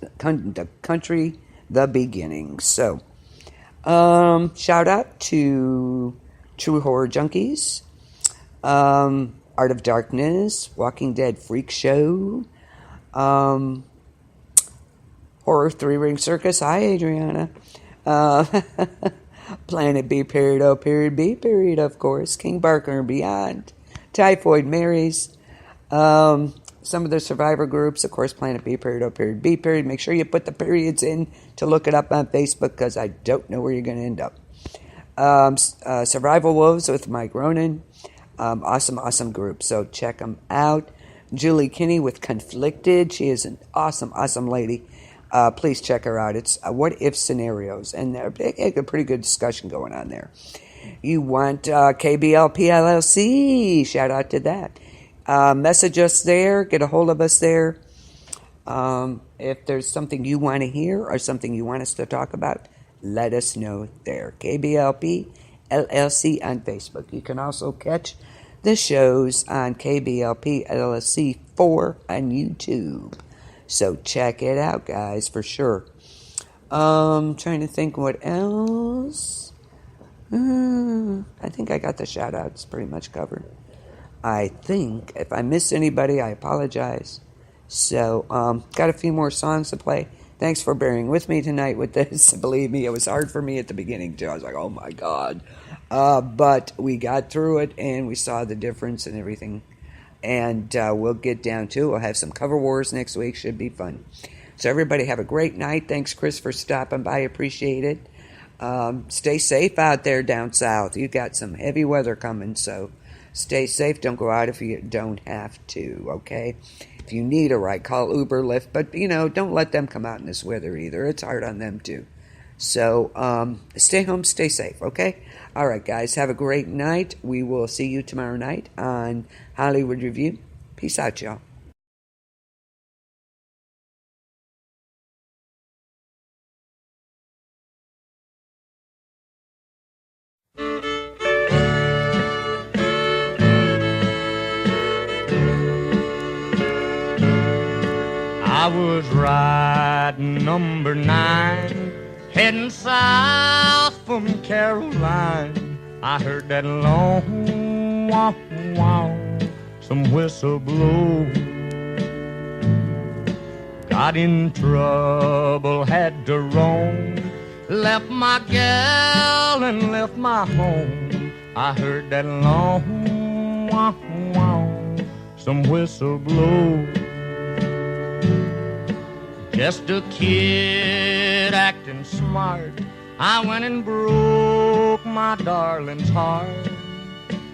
Speaker 1: The country, the beginning. So shout out to True Horror Junkies, Art of Darkness, Walking Dead Freak Show, Horror Three-Ring Circus. Hi, Adriana. Planet B period, O period, B period, of course. King Barker and Beyond. Typhoid Marys, some of the survivor groups, of course, Planet B period, O period, B period. Make sure you put the periods in to look it up on Facebook because I don't know where you're going to end up. Survival Wolves with Mike Ronan, awesome group, so check them out. Julie Kinney with Conflicted, she is an awesome lady. Please check her out. It's What If Scenarios, and a pretty good discussion going on there. You want KBLP LLC, shout out to that. Message us there, get a hold of us there. If there's something you want to hear or something you want us to talk about, let us know there. KBLP LLC on Facebook. You can also catch the shows on KBLP LLC 4 on YouTube. So check it out, guys, for sure. Trying to think what else. I think I got the shout-outs pretty much covered. I think. If I miss anybody, I apologize. So, got a few more songs to play. Thanks for bearing with me tonight with this. Believe me, it was hard for me at the beginning, too. I was like, oh, my God. But we got through it, and we saw the difference and everything. And we'll get down to it. We'll have some cover wars next week. Should be fun. So, everybody have a great night. Thanks, Chris, for stopping by. Appreciate it. Stay safe out there down south. You got some heavy weather coming, so stay safe. Don't go out if you don't have to, okay? If you need a ride, call Uber, Lyft, but, don't let them come out in this weather either. It's hard on them, too. So, stay home, stay safe, okay? All right, guys, have a great night. We will see you tomorrow night on Hollywood Review. Peace out, y'all.
Speaker 3: I was riding
Speaker 4: at number 9, heading south from Caroline. I heard that long wow, wow, some whistle blow. Got in trouble, had to roam, left my gal and left my home. I heard that long wow, wow, some whistle blow. Just a kid acting smart, I went and broke my darling's heart.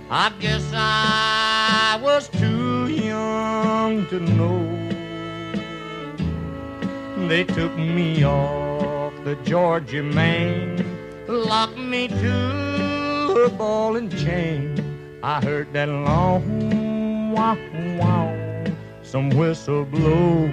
Speaker 4: I guess I was too young to know. They took me off the Georgia main, locked me to a ball and chain. I heard that long wow, wow, some whistle blow.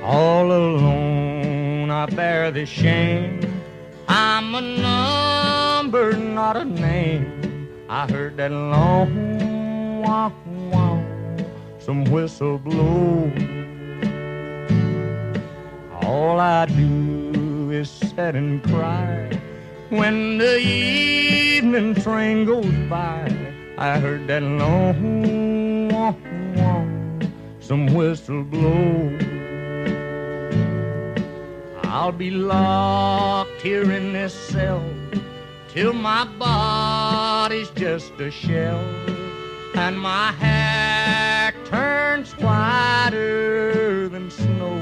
Speaker 4: All alone I bear the shame, I'm a number, not a name. I heard that long wow, wow, some whistle blow. All I do is sit and cry when the evening train goes by. I heard that long wow, wow, some whistle blow. I'll be locked here in this cell till my body's just a shell and my hair turns whiter than snow.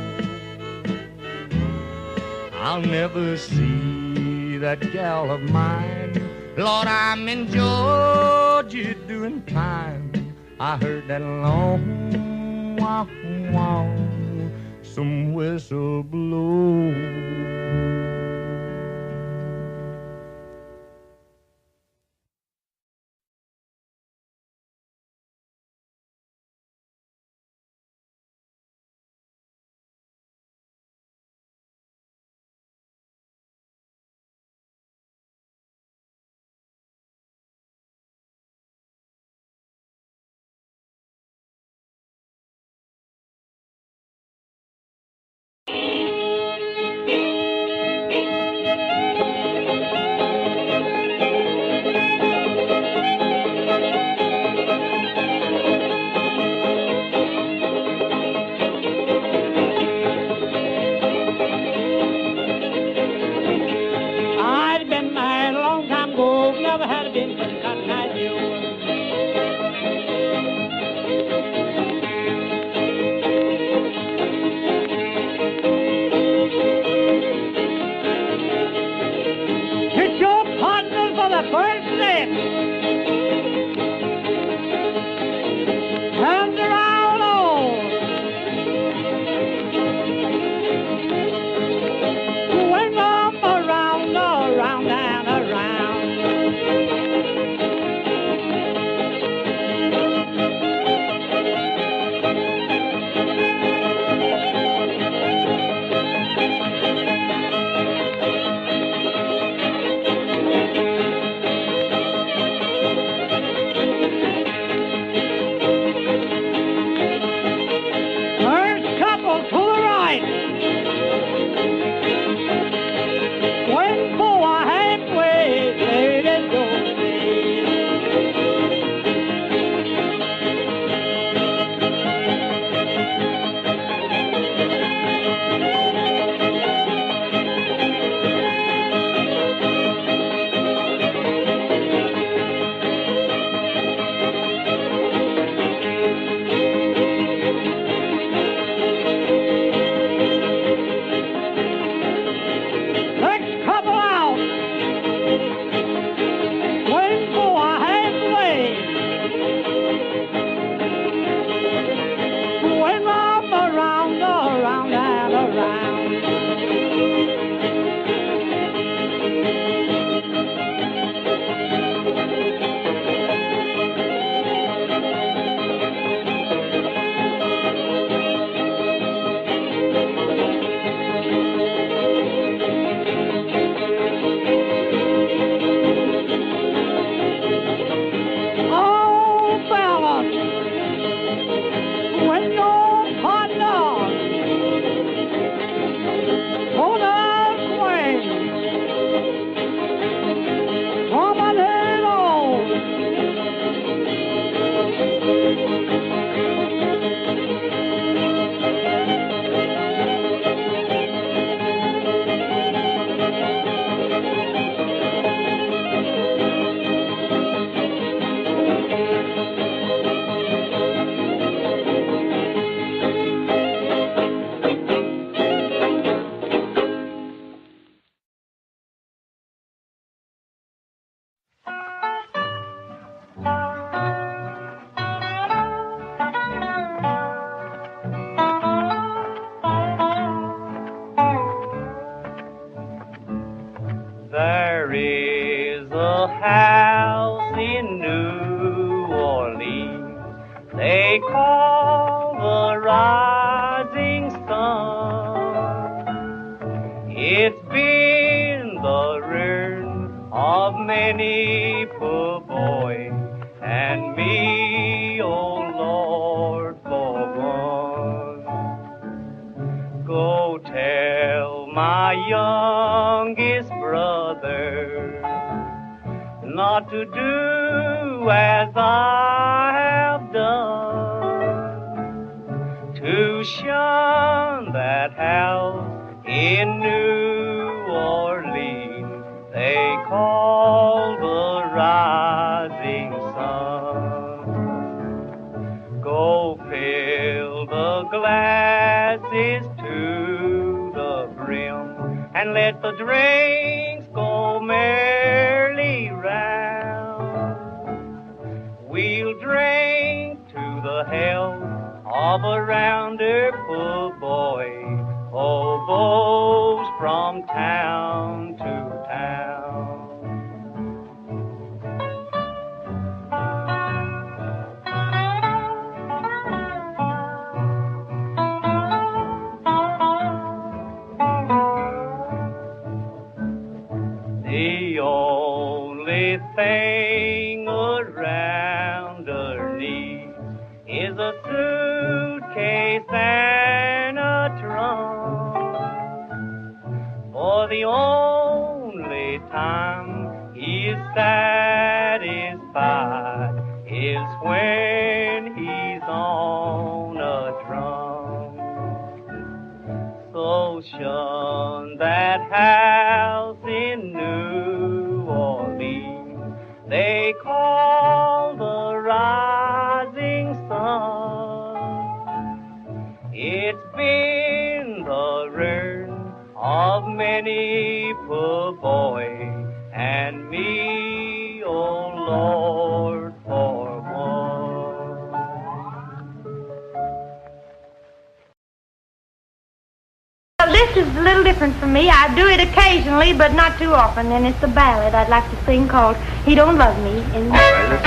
Speaker 4: I'll never see that gal of mine. Lord, I'm in Georgia doing time. I heard that long wow, wow, some whistle blow.
Speaker 3: my youngest brother not to do as I have done, to shun that house in New Orleans they call the rising sun. Go fill the glasses to the brim and let the drinks go merrily round. We'll drink to the health of a rounder poor boy, hobos from town to town. The only thing around her needs is a suitcase and a trunk. For the only time he is satisfied is when he's on a drum. So shun that house in New Orleans they call the rising sun. It's been the ruin of many poor boy and me, oh Lord, for one.
Speaker 14: Well, this is a little different from me. I do it occasionally, but not too often, and it's a ballad I'd like to sing called He Don't Love Me Anymore.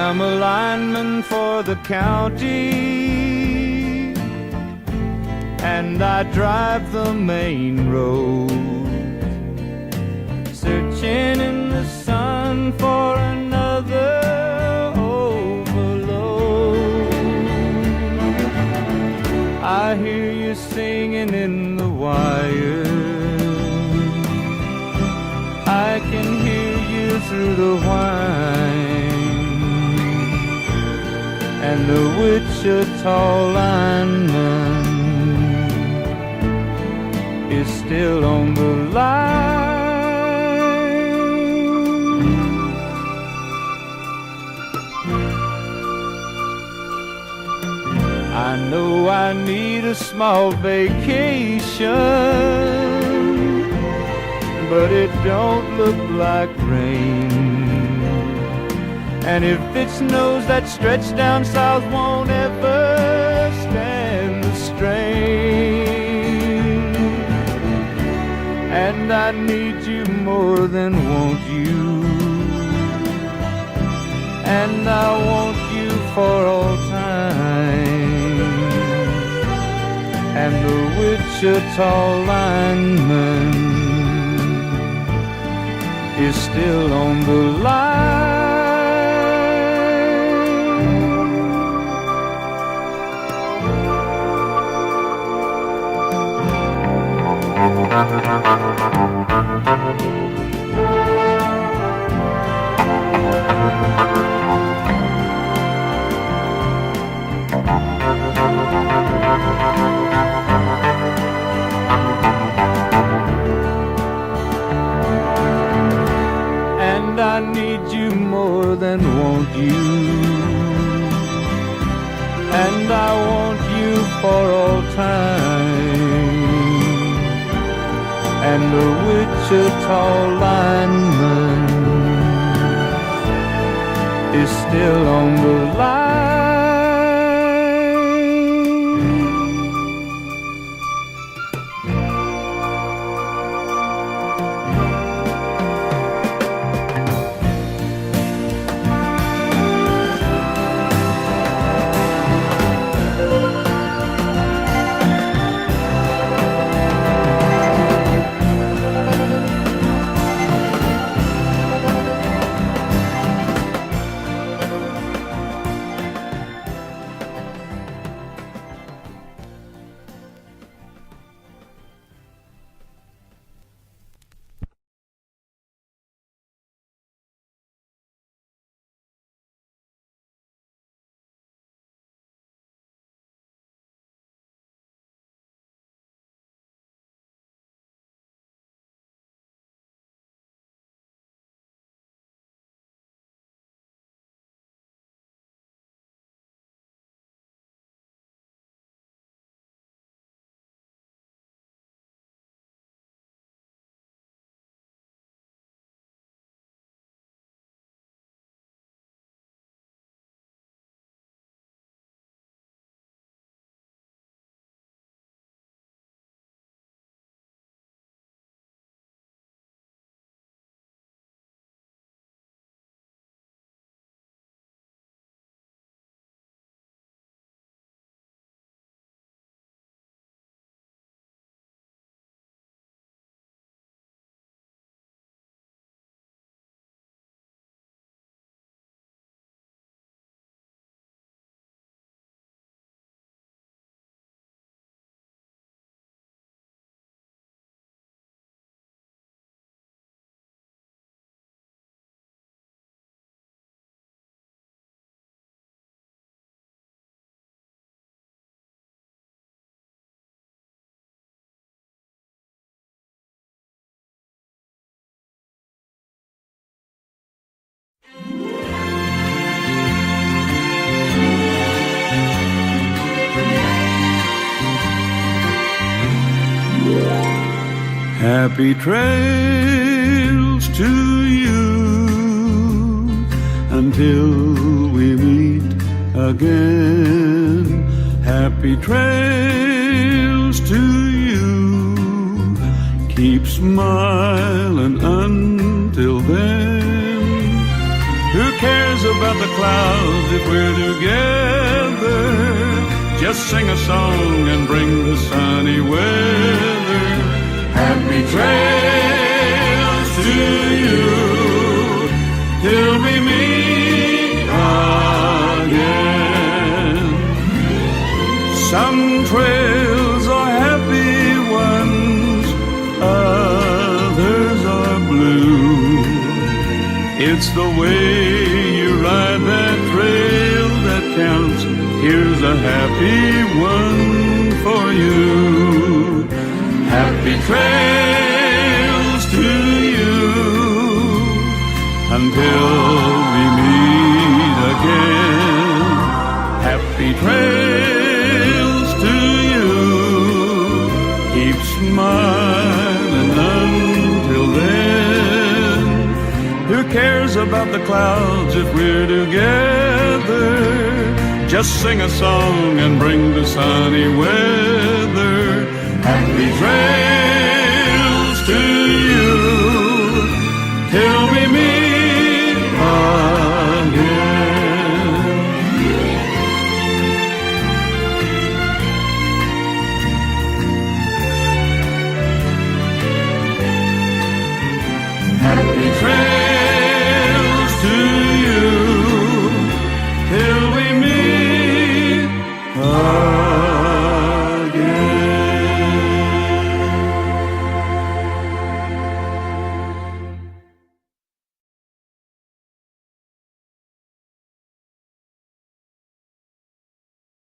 Speaker 18: I'm a lineman for the county, and I drive the main road, searching in the sun for another overload. I hear you singing in the wire, I can hear you through the whine, and the Wichita lineman is still on the line. I know I need a small vacation, but it don't look like rain. And if it snows, that stretch down south won't ever stand the strain. And I need you more than want you, and I want you for all time. And the Wichita lineman is still on the line. And I need you more than want you, and I want you for all time. And the Wichita lineman is still on the line. Happy trails to you until we meet again. Happy trails to you. Keep smiling until then. Who cares
Speaker 11: about the clouds if we're together? Just sing a song and bring the sunny weather. Happy trails to you till we meet again. Some trails are happy ones, others are blue. It's the way you ride that trail that counts. Here's a happy one for you. Happy trails to you until we meet again. Happy trails to you. Keep smiling until then. Who cares about the clouds if we're together? Just sing a song and bring the sunny weather. Happy trails.